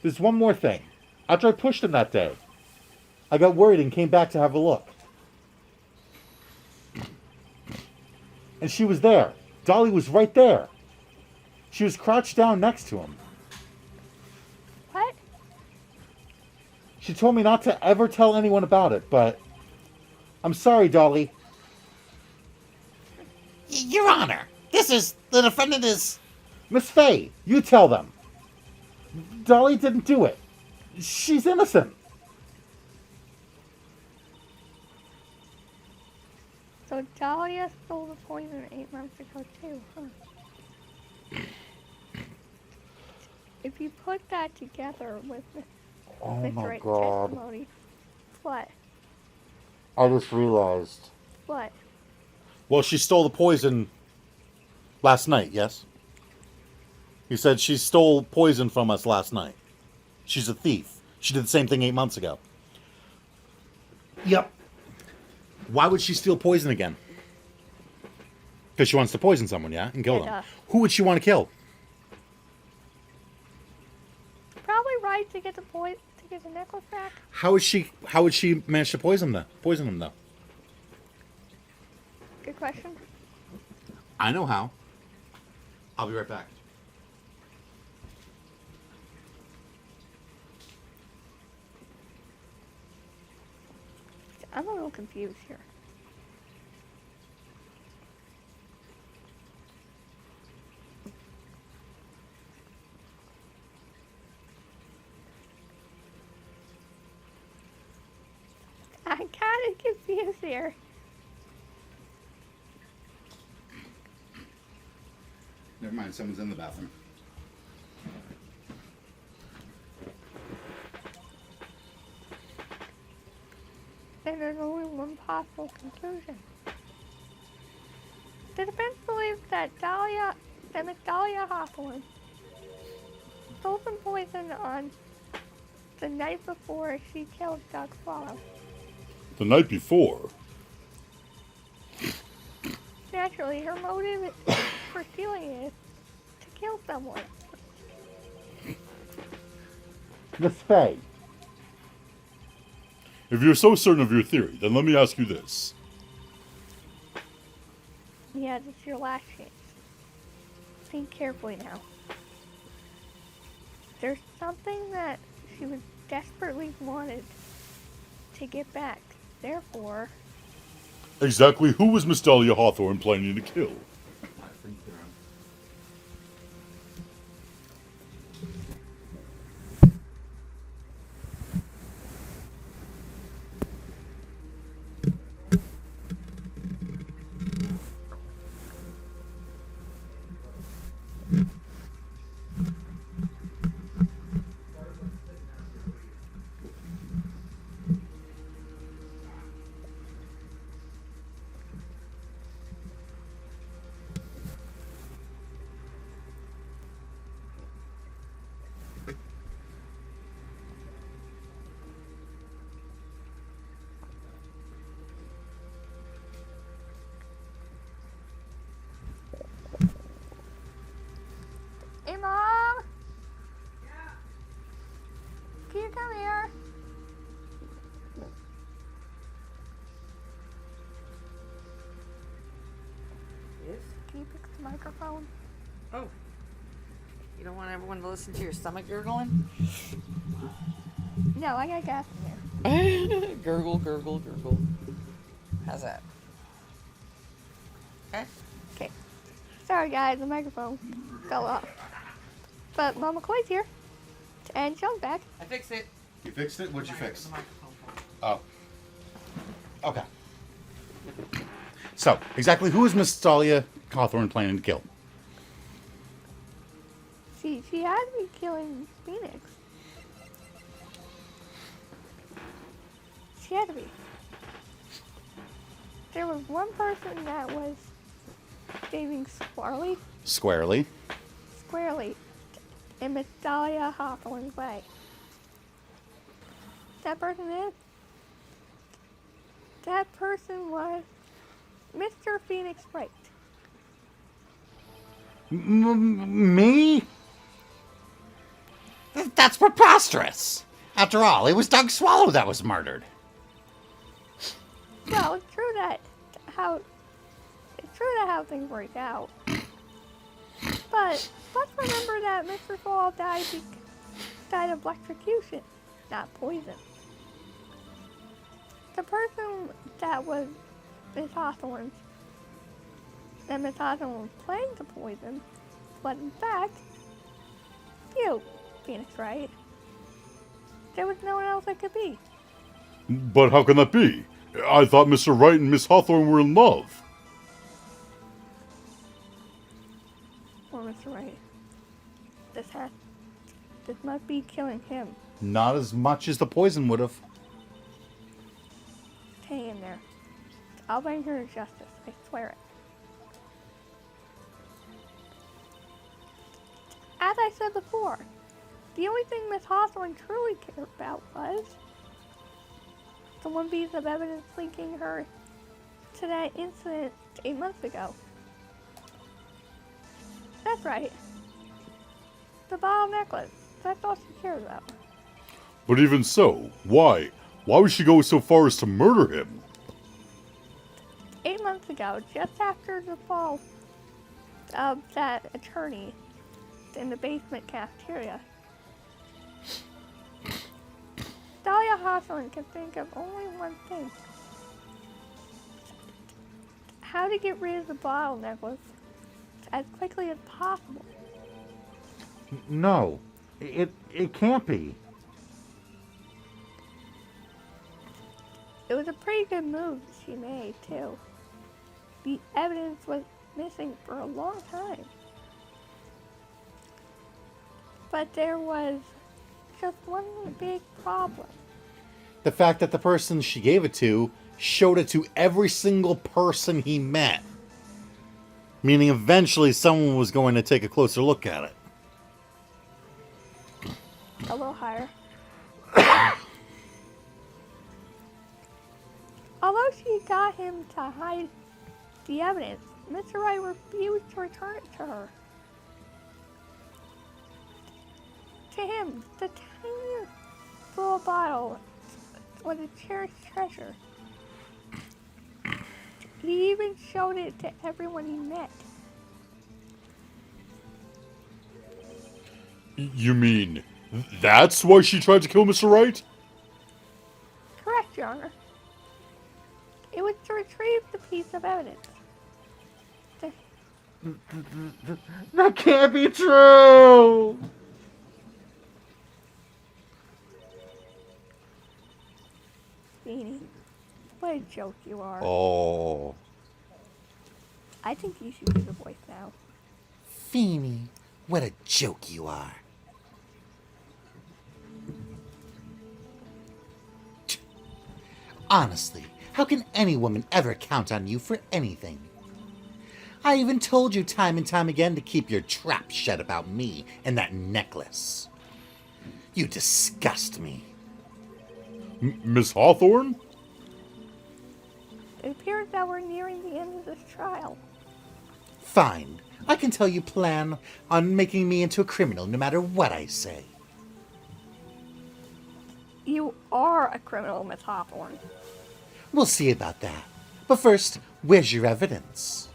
There's one more thing. After I pushed him that day, I got worried and came back to have a look. And she was there. Dolly was right there. She was crouched down next to him. What? She told me not to ever tell anyone about it, but I'm sorry, Dolly. Your Honor, the defendant is... Miss Fay, you tell them. Dolly didn't do it. She's innocent. So Dahlia stole the poison 8 months ago too, huh? If you put that together with Oh the my Wright God. testimony, what? I just realized. What? Well, she stole the poison last night, yes? He said she stole poison from us last night. She's a thief. She did the same thing 8 months ago. Yep. Why would she steal poison again? Because she wants to poison someone, yeah? And kill Yeah, them. duh. Who would she want to kill? Probably right to get the necklace back. How would she manage to poison him though? Good question. I know how. I'll be right back. I'm a little confused here. I'm kind of confused here. Never mind, someone's in the bathroom. And there's only one possible conclusion. The defense believes that Miss Dahlia Hawthorne stole some poison on the night before she killed Doug Swallow. The night before. Naturally, her motive for stealing it is to kill someone. Miss Fay, If you're so certain of your theory, then let me ask you this. Yeah, this is your last chance. Think carefully now. There's something that she was desperately wanted to get back. Therefore, Exactly who was Miss Dahlia Hawthorne planning to kill? hey Mom! Can you come here? Yes? Can you fix the microphone? Oh. You don't want everyone to listen to your stomach gurgling? No, I got gas in there. Gurgle, gurgle, gurgle. How's that? Okay? Okay. Sorry guys, the microphone fell off. But Mama McCoy's here. And Sean's back. I fixed it. You fixed it? What'd you fix? The microphone fell. Oh. Okay. So, exactly who is Miss Dahlia Hawthorne planning to kill? She had to be killing Phoenix. She had to be. There was one person that was saving squarely Squarely. in Miss Dahlia Hawthorne's way. that person is? That person was Mr. Phoenix Wright. Me? That's preposterous. After all, it was Doug Swallow that was murdered. Well, it's true that how things work out. But let's remember that Mr. Fall died of electrocution, not poison. The person that was Miss Hawthorne, that Miss Hawthorne was playing the poison, was in fact you, Phoenix Wright. There was no one else it could be. But how can that be? I thought Mr. Wright and Miss Hawthorne were in love. Or Mr. Wright. This must be killing him. Not as much as the poison would have. Hang in there. I'll bring her to justice. I swear it. As I said before, the only thing Miss Hawthorne truly cared about was the one piece of evidence linking her to that incident 8 months ago. That's right. The bottle necklace. That's all she cared about. But even so, why? Why would she go so far as to murder him? 8 months ago, just after the fall of that attorney in the basement cafeteria, Dahlia Hawthorne could think of only one thing. How to get rid of the bottle necklace as quickly as possible. No. It can't be. It was a pretty good move she made, too. The evidence was missing for a long time. But there was just one big problem. The fact that the person she gave it to showed it to every single person he met. Meaning eventually someone was going to take a closer look at it. A little higher. Although she got him to hide the evidence, Mr. Wright refused to return it to her. To him, the tiniest little bottle was a cherished treasure. He even showed it to everyone he met. You mean, that's why she tried to kill Mr. Wright? Correct, Your Honor. It was to retrieve the piece of evidence. That can't be true! Beanie, what a joke you are. Oh. I think you should do the voice now. Feeny, what a joke you are. Honestly, how can any woman ever count on you for anything? I even told you time and time again to keep your trap shut about me and that necklace. You disgust me. Miss Hawthorne? It appears that we're nearing the end of this trial. Fine. I can tell you plan on making me into a criminal no matter what I say. You are a criminal, Miss Hawthorne. We'll see about that. But first, where's your evidence?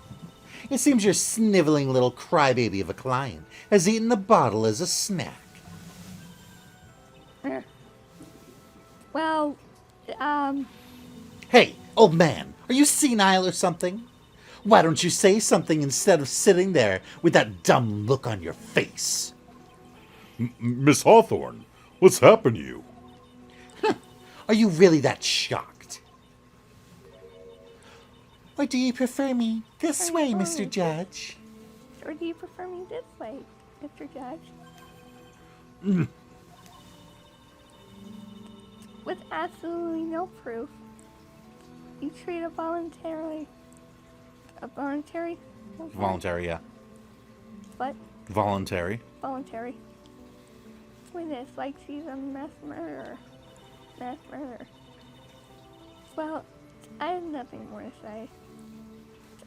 It seems your sniveling little crybaby of a client has eaten the bottle as a snack. Well, Hey, old man, are you senile or something? Why don't you say something instead of sitting there with that dumb look on your face? Miss Hawthorne, what's happened to you? Are you really that shocked? Or do you prefer me this way, Mr. Judge? or do you prefer me this way, Mr. Judge? With absolutely no proof, you treat a voluntary, Voluntary, yeah. what? Voluntary. Voluntary. Witness like she's a mass murderer. mass murder. Well, I have nothing more to say.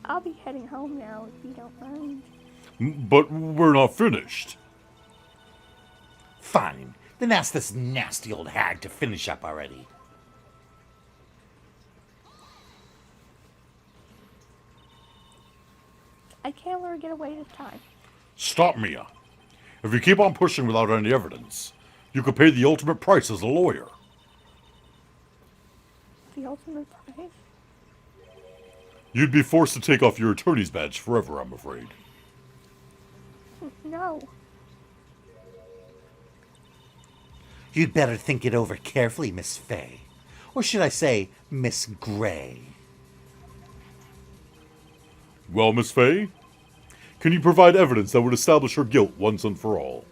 I'll be heading home now if you don't mind. But we're not finished. Fine. Then ask this nasty old hag to finish up already. I can't let her get away this time. Stop, Mia. If you keep on pushing without any evidence, you could pay the ultimate price as a lawyer. The ultimate prize? You'd be forced to take off your attorney's badge forever, I'm afraid. No. You'd better think it over carefully, Miss Fay. Or should I say, Miss Gray? Well, Miss Fay, can you provide evidence that would establish her guilt once and for all?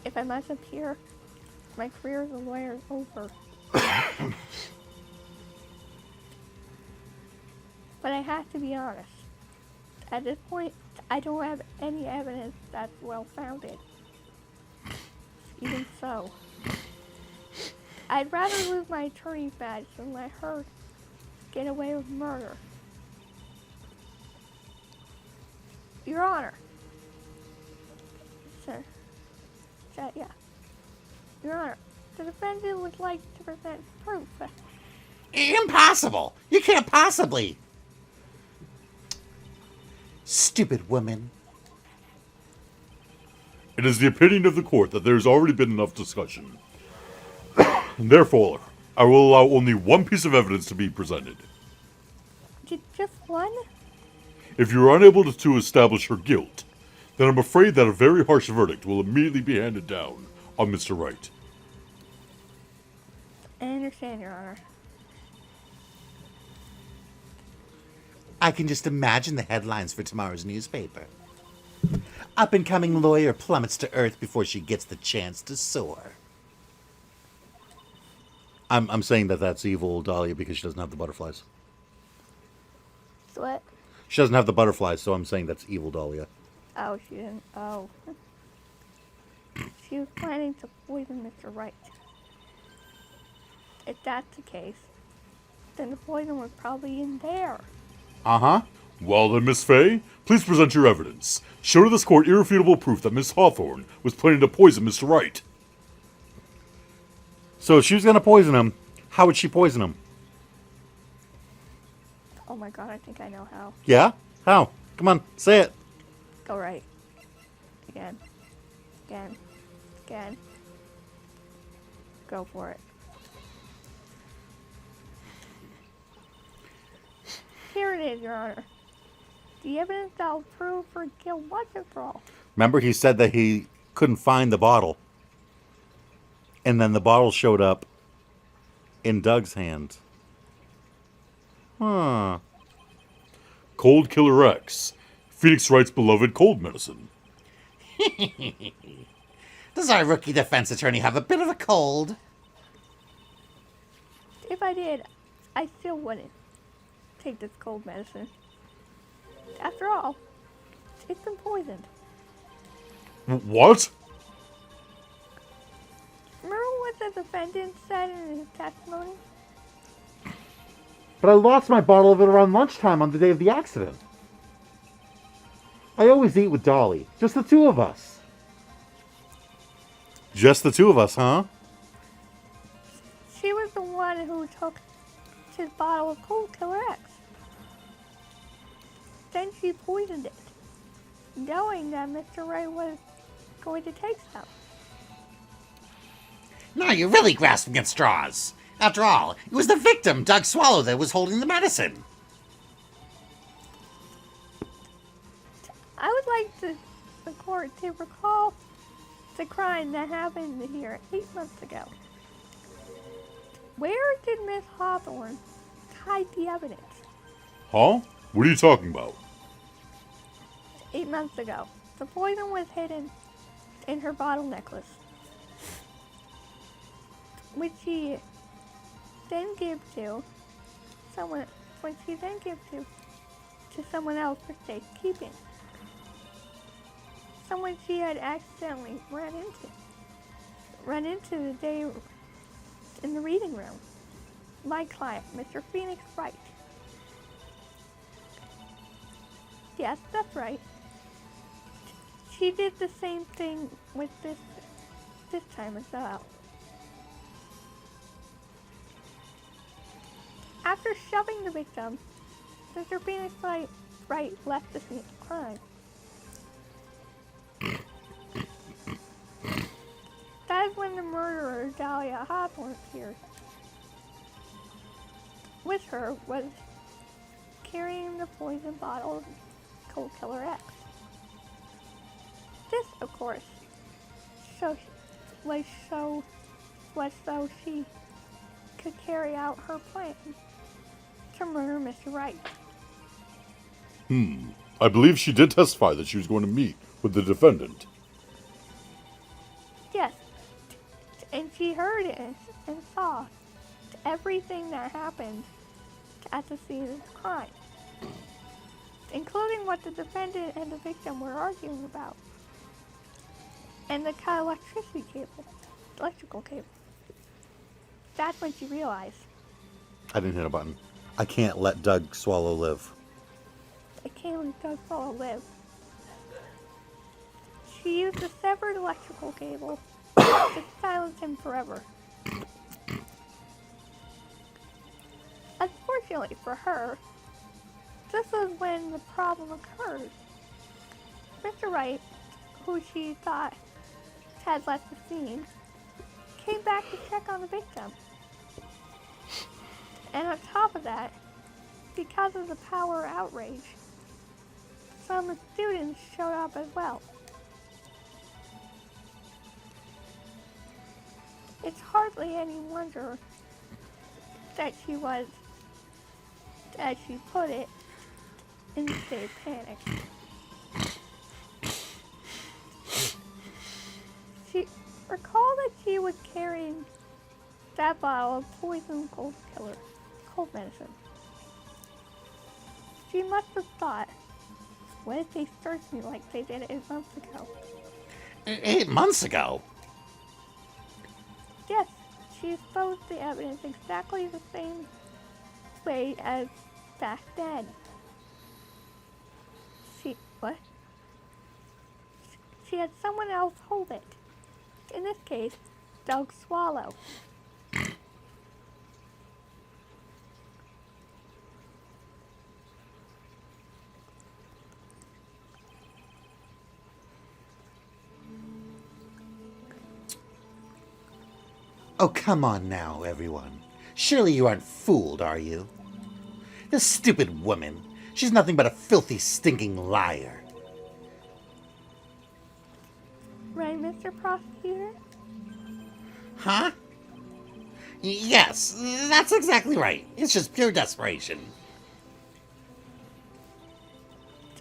If I mess up here, my career as a lawyer is over. But I have to be honest. At this point, I don't have any evidence that's well-founded. Even so, I'd rather lose my attorney's badge than let her get away with murder. Your Honor. Sir. Yeah. Your Honor, the defendant would like to present proof. Impossible! You can't possibly! Stupid woman. It is the opinion of the court that there has already been enough discussion. And therefore, I will allow only one piece of evidence to be presented. Just one? If you are unable to establish her guilt, then I'm afraid that a very harsh verdict will immediately be handed down on Mr. Wright. I understand, Your Honor. I can just imagine the headlines for tomorrow's newspaper. Up-and-coming lawyer plummets to earth before she gets the chance to soar. I'm saying that that's evil Dahlia because she doesn't have the butterflies. What? She doesn't have the butterflies, so I'm saying that's evil Dahlia. Oh, she didn't. Oh. She was planning to poison Mr. Wright. If that's the case, then the poison was probably in there. Uh-huh. Well then, Miss Fay, please present your evidence. Show to this court irrefutable proof that Miss Hawthorne was planning to poison Mr. Wright. So if she was going to poison him, how would she poison him? Oh my god, I think I know how. Yeah? How? Come on, say it. Go right. Again. Again. Again. Go for it. Here it is, Your Honor. The evidence that will prove her guilt once and for all. Remember he said that he couldn't find the bottle. And then the bottle showed up in Doug's hand. Huh. Cold Killer X, Phoenix Wright's beloved cold medicine. Does our rookie defense attorney have a bit of a cold? If I did, I still wouldn't take this cold medicine. After all, it's been poisoned. What? Remember what the defendant said in his testimony? But I lost my bottle of it around lunchtime on the day of the accident. I always eat with Dolly. Just the two of us. Just the two of us, huh? She was the one who took his bottle of Cold Killer X. Then she poisoned it, knowing that Mr. Wright was going to take some. Now you're really grasping at straws. After all, it was the victim, Doug Swallow, that was holding the medicine. I would like the court to recall the crime that happened here 8 months ago. Where did Miss Hawthorne hide the evidence? Huh? What are you talking about? 8 months ago, the poison was hidden in her bottle necklace, which she then gave to someone. When she then gave to to someone else for safekeeping. Someone she had accidentally run into the day in the reading room. My client, Mr. Phoenix Wright. Yes, that's right. She did the same thing with this time as well. After shoving the victim, Mr. Phoenix Wright left the scene of crime. That is when the murderer, Dahlia Hawthorne, appeared. With her was carrying the poison bottle of Cold Killer X. This, of course, was so she could carry out her plan to murder Mr. Wright. I believe she did testify that she was going to meet with the defendant. Yes, and she heard it and saw everything that happened at the scene of the crime, including what the defendant and the victim were arguing about, and the electrical cable. That's when she realized. I didn't hit a button. I can't let Doug Swallow live. I can't let Doug Swallow live. She used the severed electrical cable to silence him forever. Unfortunately for her, this was when the problem occurred. Mr. Wright, who she thought had left the scene, came back to check on the victim. And on top of that, because of the power outrage, some students showed up as well. It's hardly any wonder that she was, as she put it, in a state of panic. She recalled that she was carrying that bottle of poison cold medicine. She must have thought, what if they search me like they did 8 months ago? 8 months ago? Yes, she exposed the evidence exactly the same way as back then. What? She had someone else hold it. In this case, Doug Swallow. Oh, come on now, everyone. Surely you aren't fooled, are you? This stupid woman, she's nothing but a filthy, stinking liar. Right, Mr. Prosecutor? Huh? Yes, that's exactly right. It's just pure desperation.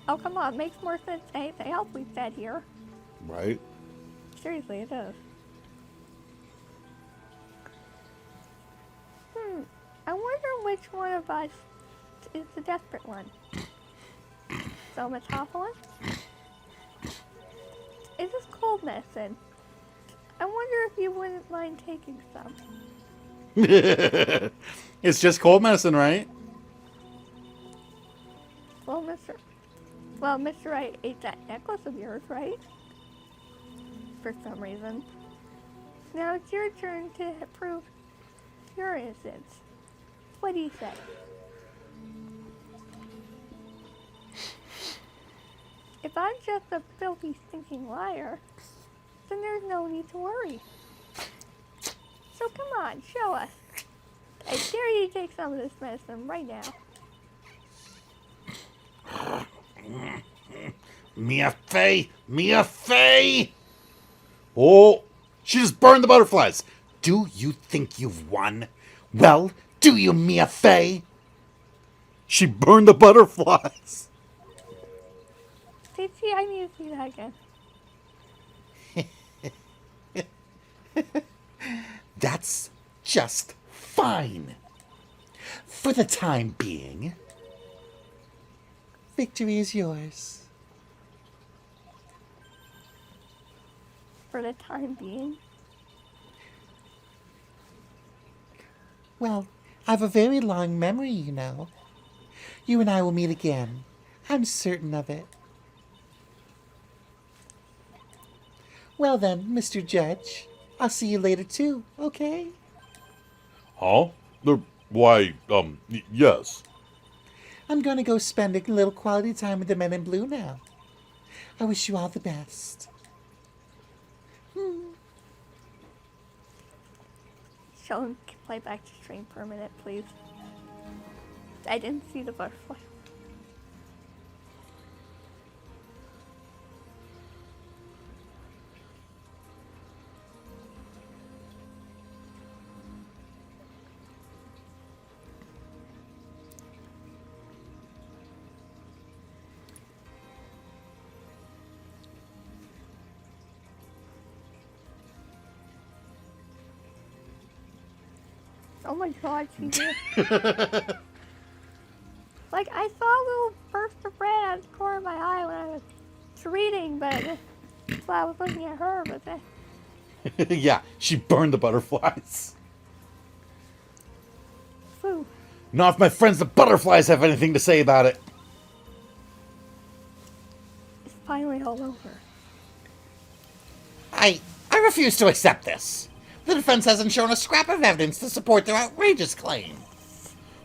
Oh, come on, makes more sense than anything else we've said here. Right? Seriously, it does. I wonder which one of us is the desperate one. So, Miss Hawthorne? Is this cold medicine? I wonder if you wouldn't mind taking some. It's just cold medicine, right? Well, Mr. Wright ate that necklace of yours, right? For some reason. Now it's your turn to prove your innocence. What do you say? If I'm just a filthy, stinking liar, then there's no need to worry. So come on, show us. I dare you to take some of this medicine right now. Mia Fey! Mia Fey! Oh, she just burned the butterflies. Do you think you've won? Well, do you, Mia Fey? She burned the butterflies. See, I need to see that again. That's just fine. For the time being. victory is yours. For the time being. Well, I've a very long memory, you know. You and I will meet again. I'm certain of it. Well then, Mr. Judge, I'll see you later too, okay? Huh? Why, yes. I'm gonna go spend a little quality time with the men in blue now. I wish you all the best. Show him play back to stream for a minute, please. I didn't see the butterfly. Oh my god, she did. Like, I saw a little burst of red out of the corner of my eye when I was reading, but that's why I was looking at her, but then, Yeah, she burned the butterflies. phew. Not if my friends the butterflies have anything to say about it. It's finally all over. I refuse to accept this. The defense hasn't shown a scrap of evidence to support their outrageous claim.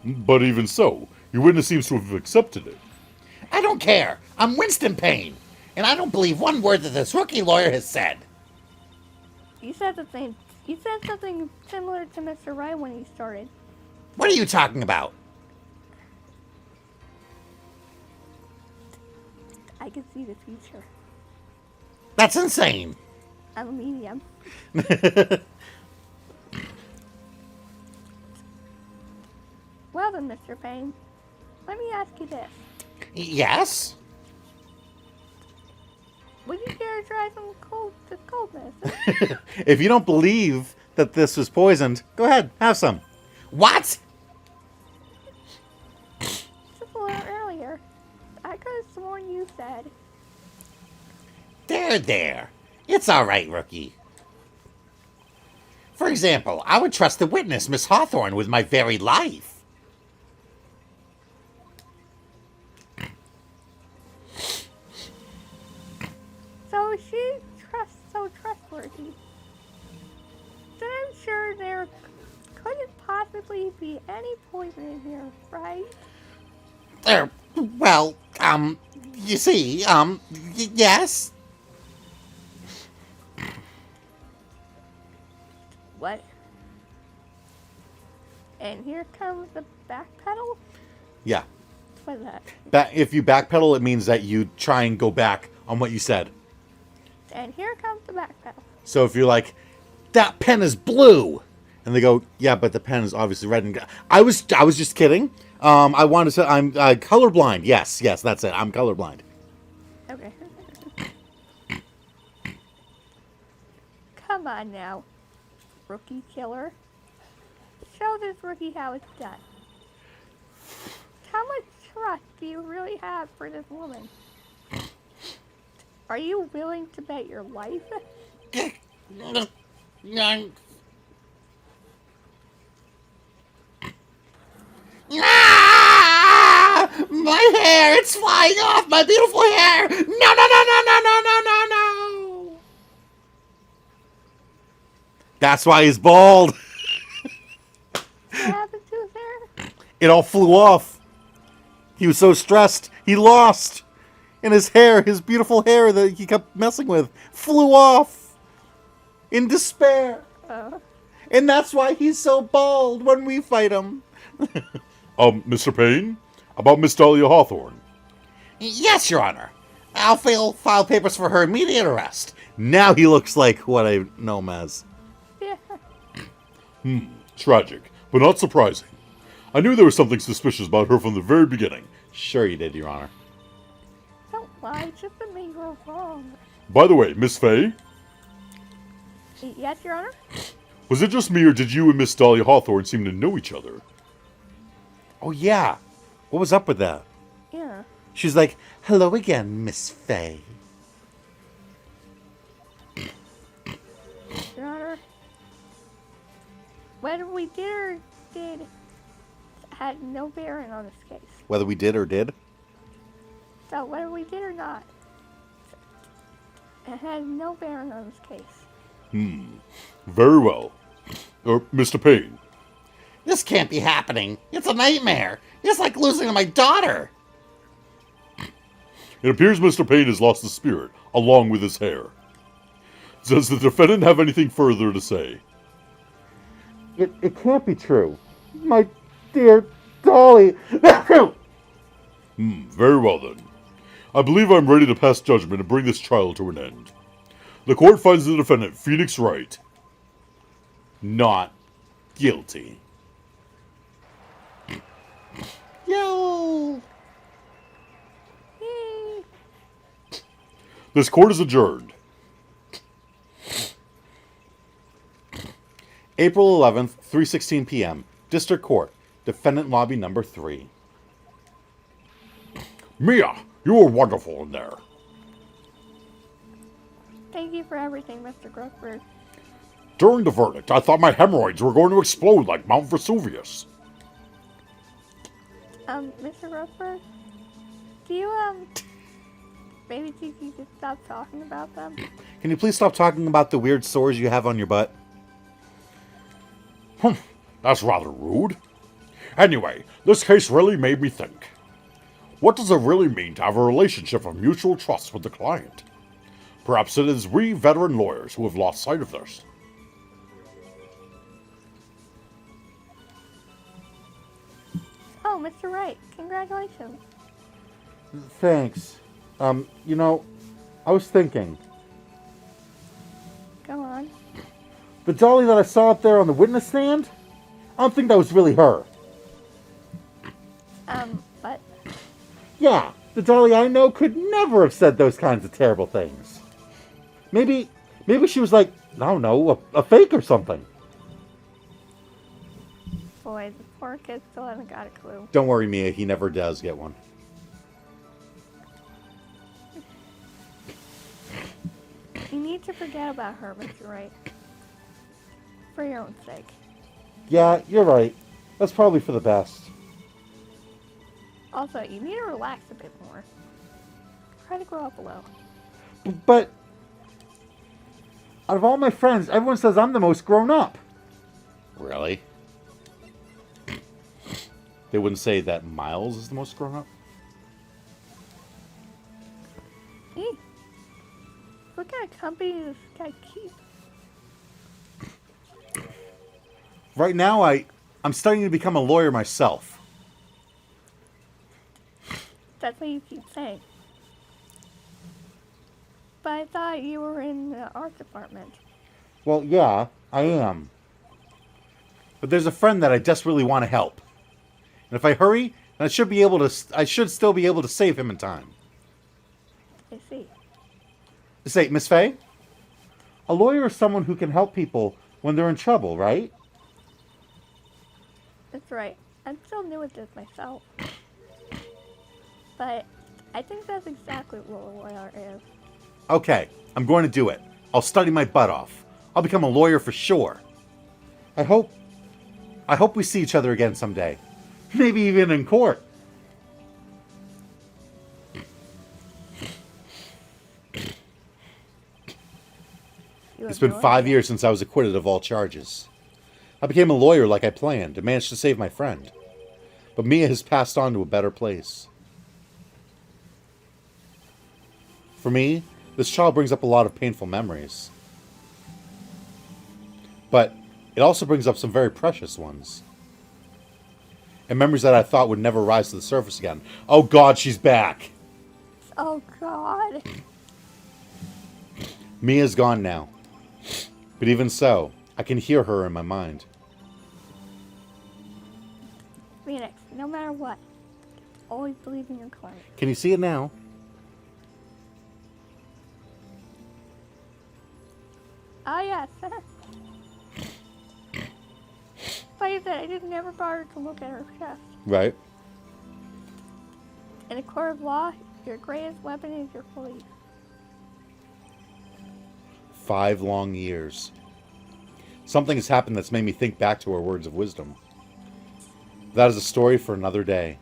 But even so, your witness seems to have accepted it. I don't care. I'm Winston Payne, and I don't believe one word that this rookie lawyer has said. You said something similar to Mr. Wright when he started. What are you talking about? I can see the future. That's insane. I'm a medium. Well then, Mr. Payne, let me ask you this. Yes? Would you care to try some coldness? If you don't believe that this was poisoned, go ahead, have some. What? Just a little earlier. I could have sworn you said. There. It's all right, rookie. For example, I would trust the witness, Miss Hawthorne, with my very life. So she's so trustworthy. Then I'm sure there couldn't possibly be any poison in here, right? Well, you see, yes? What? And here comes the back pedal? Yeah. What is that? If you backpedal, it means that you try and go back on what you said. And here comes the back pedal. So if you're like, that pen is blue, and they go, yeah, but the pen is obviously red. And I was just kidding. I wanted to say I'm colorblind. Yes, that's it. I'm colorblind. Okay. Come on now, rookie killer. Show this rookie how it's done. How much trust do you really have for this woman? Are you willing to bet your life? Ah! My hair! It's flying off! My beautiful hair! No! That's why he's bald. What happened to his hair? It all flew off. He was so stressed, he lost. And his hair, his beautiful hair that he kept messing with, flew off in despair. And that's why he's so bald when we fight him. Mr. Payne? About Miss Dahlia Hawthorne? Yes, Your Honor. I'll file papers for her immediate arrest. Now he looks like what I know him as. Yeah. Tragic, but not surprising. I knew there was something suspicious about her from the very beginning. Sure you did, Your Honor. Don't lie, just the main girl's wrong. By the way, Miss Fay, Yes, Your Honor? was it just me or did you and Miss Dahlia Hawthorne seem to know each other? Oh, yeah. What was up with that? Yeah. She's like, "Hello again, Miss Faye." Your Honor, whether we did or did had no bearing on this case. Whether we did or did? So whether we did or not, it had no bearing on this case. Very well. Mr. Payne, This can't be happening. It's a nightmare. It's like losing my daughter. it appears Mr. Payne has lost his spirit, along with his hair. Does the defendant have anything further to say? It can't be true. My dear Dolly. Very well then. I believe I'm ready to pass judgment and bring this trial to an end. The court finds the defendant, Phoenix Wright, not guilty. Yo. Yay! This court is adjourned. April 11th, 3:16 p.m. District Court. Defendant Lobby number 3. Mia, you were wonderful in there. Thank you for everything, Mr. Grufford. During the verdict, I thought my hemorrhoids were going to explode like Mount Vesuvius. Mr. Grufford, do you, maybe you could stop talking about them? Can you please stop talking about the weird sores you have on your butt? That's rather rude. Anyway, this case really made me think. What does it really mean to have a relationship of mutual trust with the client? Perhaps it is we veteran lawyers who have lost sight of this. Oh, Mr. Wright, congratulations. Thanks. You know, I was thinking. Go on. The Dolly that I saw up there on the witness stand? I don't think that was really her. But Yeah, the Dolly I know could never have said those kinds of terrible things. Maybe she was like, I don't know, a fake or something. boy, the poor kid still hasn't got a clue. Don't worry, Mia. He never does get one. You need to forget about her, Mr. Wright. For your own sake. Yeah, you're right. That's probably for the best. Also, you need to relax a bit more. Try to grow up a little. But out of all my friends, everyone says I'm the most grown up. Really? They wouldn't say that Miles is the most grown up? Hey, what kind of company does this guy keep? Right now, I'm starting to become a lawyer myself. That's what you keep saying. But I thought you were in the art department. Well, yeah, I am. But there's a friend that I desperately want to help. And if I hurry, then I should still be able to save him in time. I see. Say, Miss Faye? A lawyer is someone who can help people when they're in trouble, right? That's right. I'm still new at this myself. But I think that's exactly what a lawyer is. Okay, I'm going to do it. I'll study my butt off. I'll become a lawyer for sure. I hope we see each other again someday. maybe even in court. It's been 5 years since I was acquitted of all charges. I became a lawyer like I planned and managed to save my friend. But Mia has passed on to a better place. For me, this trial brings up a lot of painful memories. But it also brings up some very precious ones. And memories that I thought would never rise to the surface again. Oh God, she's back! Oh, God. Mia's gone now. But even so, I can hear her in my mind. Phoenix, no matter what, always believe in your client. Can you see it now? Oh, yes. Like I said, I just never bothered to look at her chest. Right. In a court of law, your greatest weapon is your police. 5 long years. Something has happened that's made me think back to her words of wisdom. That is a story for another day.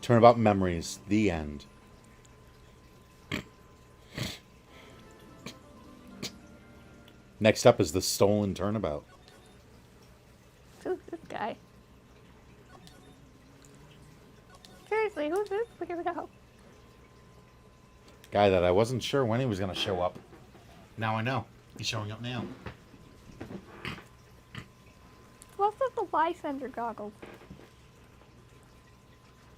Turnabout Memories, the end. Next up is the stolen turnabout. Who's this guy? Seriously, who's this weirdo? Guy that I wasn't sure when he was going to show up. Now I know. He's showing up now. What's with the Lysander goggles?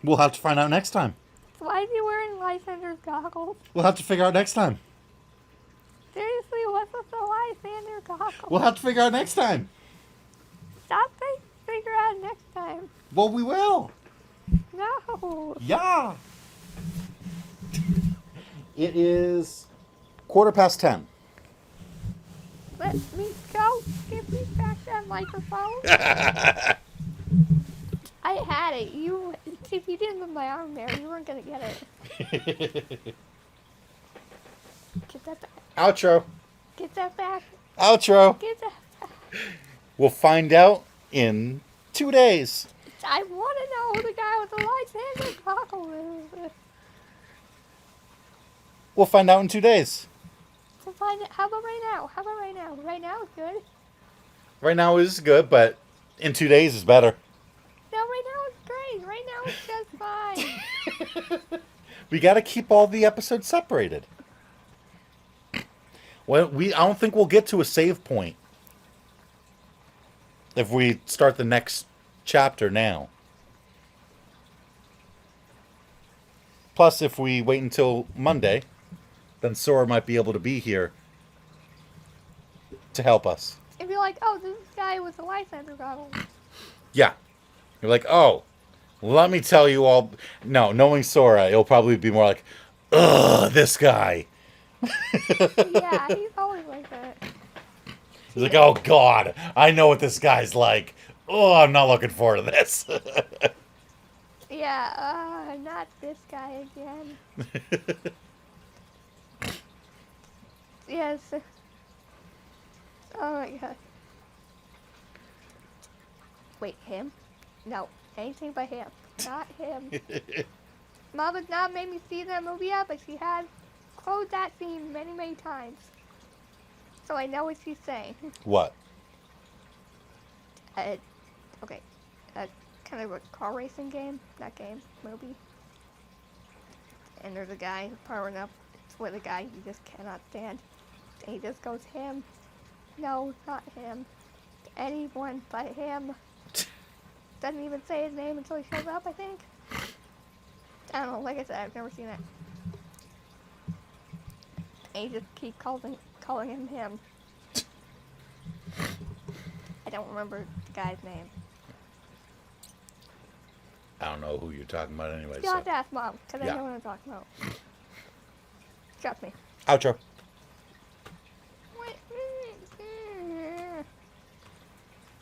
We'll have to find out next time. Why is he wearing Lysander's goggles? We'll have to figure out next time. Seriously, what's with the Lysander goggles? We'll have to figure out next time. Stop figure out next time. Well, we will. No. Yeah. It is 10:15. Let me go. Give me back that microphone. I had it. If you didn't put my arm there, you weren't gonna get it. Get that back. Outro. Get that back. Outro. Get that back. We'll find out in 2 days. I want to know who the guy with the Lysander goggles is. We'll find out in 2 days. We'll find it. How about right now? How about right now? Right now is good. Right now is good, but in 2 days is better. No, right now it's great. Right now it's just fine. We got to keep all the episodes separated. Well, I don't think we'll get to a save point if we start the next chapter now. Plus, if we wait until Monday, then Sora might be able to be here to help us. If you're like, oh, this guy with the Lysander goggles. Yeah. You're like, oh, let me tell you all. No, knowing Sora, it'll probably be more like, ugh, this guy. Yeah, he's always like that. He's like, oh, God, I know what this guy's like. Oh, I'm not looking forward to this. Yeah, not this guy again. Yes. Oh my god. Wait, him? No, anything but him. Not him. Mom has not made me see that movie yet, but she has quoted that scene many, many times. So I know what she's saying. What? Okay. Kind of a car racing game. Not game. Movie. And there's a guy powering up with a guy he just cannot stand. And he just goes, him. No, not him. Anyone but him. Doesn't even say his name until he shows up, I think. I don't know, like I said, I've never seen it. And he just keep calling him him. I don't remember the guy's name. I don't know who you're talking about anyway. You'll have to ask Mom, because Yeah. I know what I'm talking about. Trust me. Outro.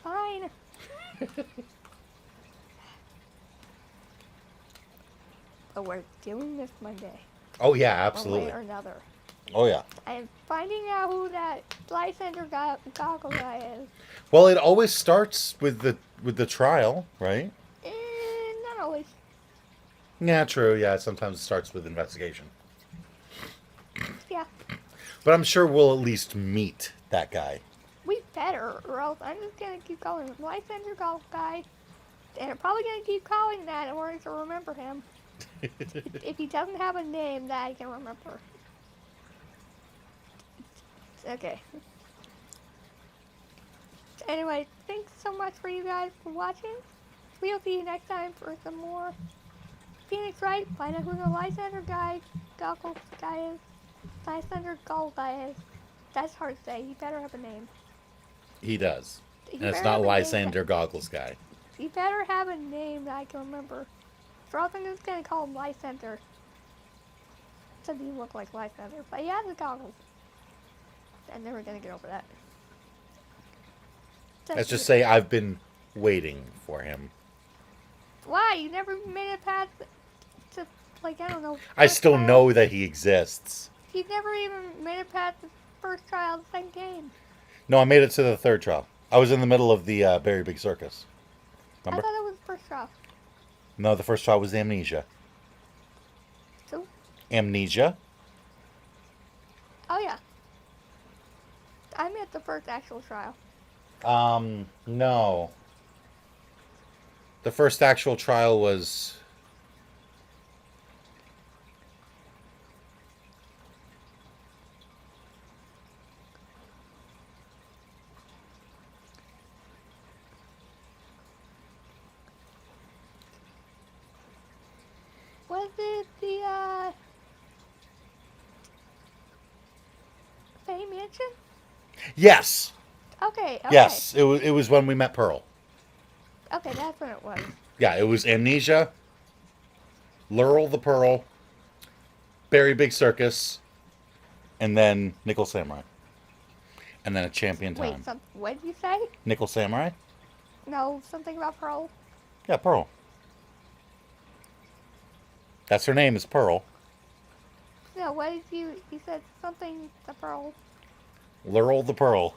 Fine. But we're doing this Monday. Oh, yeah, One absolutely. way or another. Oh, yeah. I'm finding out who that Lysander goggle guy is. Well, it always starts with the trial, right? Not always. Yeah, true. Yeah, sometimes it starts with investigation. Yeah. But I'm sure we'll at least meet that guy. We better, or else I'm just gonna keep calling him Lysander goggle guy. And I'm probably gonna keep calling that in order to remember him. If he doesn't have a name that I can remember. Okay. Anyway, thanks so much for you guys for watching. We'll see you next time for some more Phoenix Wright. Find out who the Lysander goggle guy is. Lysander goggle guy is. That's hard to say. He better have a name. He does. He And it's better not have a name Lysander Goggles guy. He better have a name that I can remember. For else I'm just gonna call him Lysander. Doesn't even look like Lysander, but he has the goggles. I'm never gonna get over that. Let's just say I've been waiting for him. Why? You never made it past to, like, I don't know. I first still trial? know that he exists. You never even made it past the first trial of the second game. No, I made it to the third trial. I was in the middle of the Very Big Circus. I Remember? thought it was the first trial. No, the first trial was amnesia. So, Amnesia? oh yeah. I meant the first actual trial. No. The first actual trial was... Was it the, Fay Mansion? Yes! Okay, okay. Yes, it was when we met Pearl. Okay, that's when it was. Yeah, it was Amnesia, Laurel the Pearl, Very Big Circus, and then Nickel Samurai. And then a Champion Time. Wait, what did you say? Nickel Samurai? No, something about Pearl. Yeah, Pearl. That's her name, is Pearl. No, what did you said something the Pearl. Laurel the Pearl.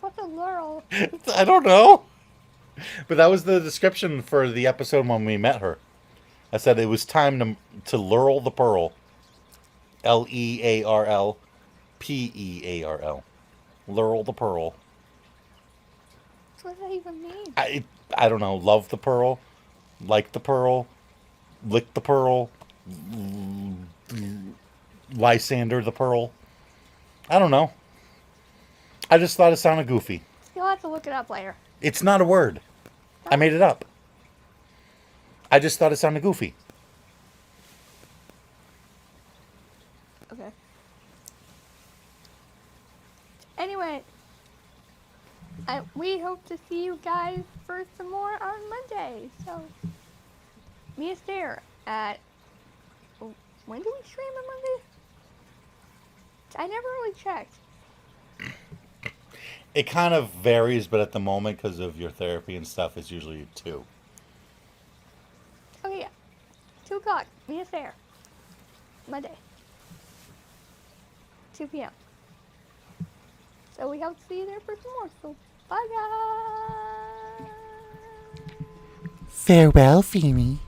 What's a Laurel? I don't know. But that was the description for the episode when we met her. I said it was time to Laurel the Pearl. Learl Pearl. Laurel the Pearl. What does that even mean? I don't know. Love the Pearl. Like the Pearl. Lick the Pearl. Lysander the Pearl. I don't know. I just thought it sounded goofy. You'll have to look it up later. It's not a word. I made it up. I just thought it sounded goofy. Okay. Anyway, we hope to see you guys for some more on Monday. So, me and Stare at... When do we stream on Monday? I never really checked. It kind of varies, but at the moment, because of your therapy and stuff, it's usually 2. Oh yeah. 2 o'clock. Me and Stare. Monday. 2 p.m. So we hope to see you there for some more. So, bye guys! Farewell, Feeny.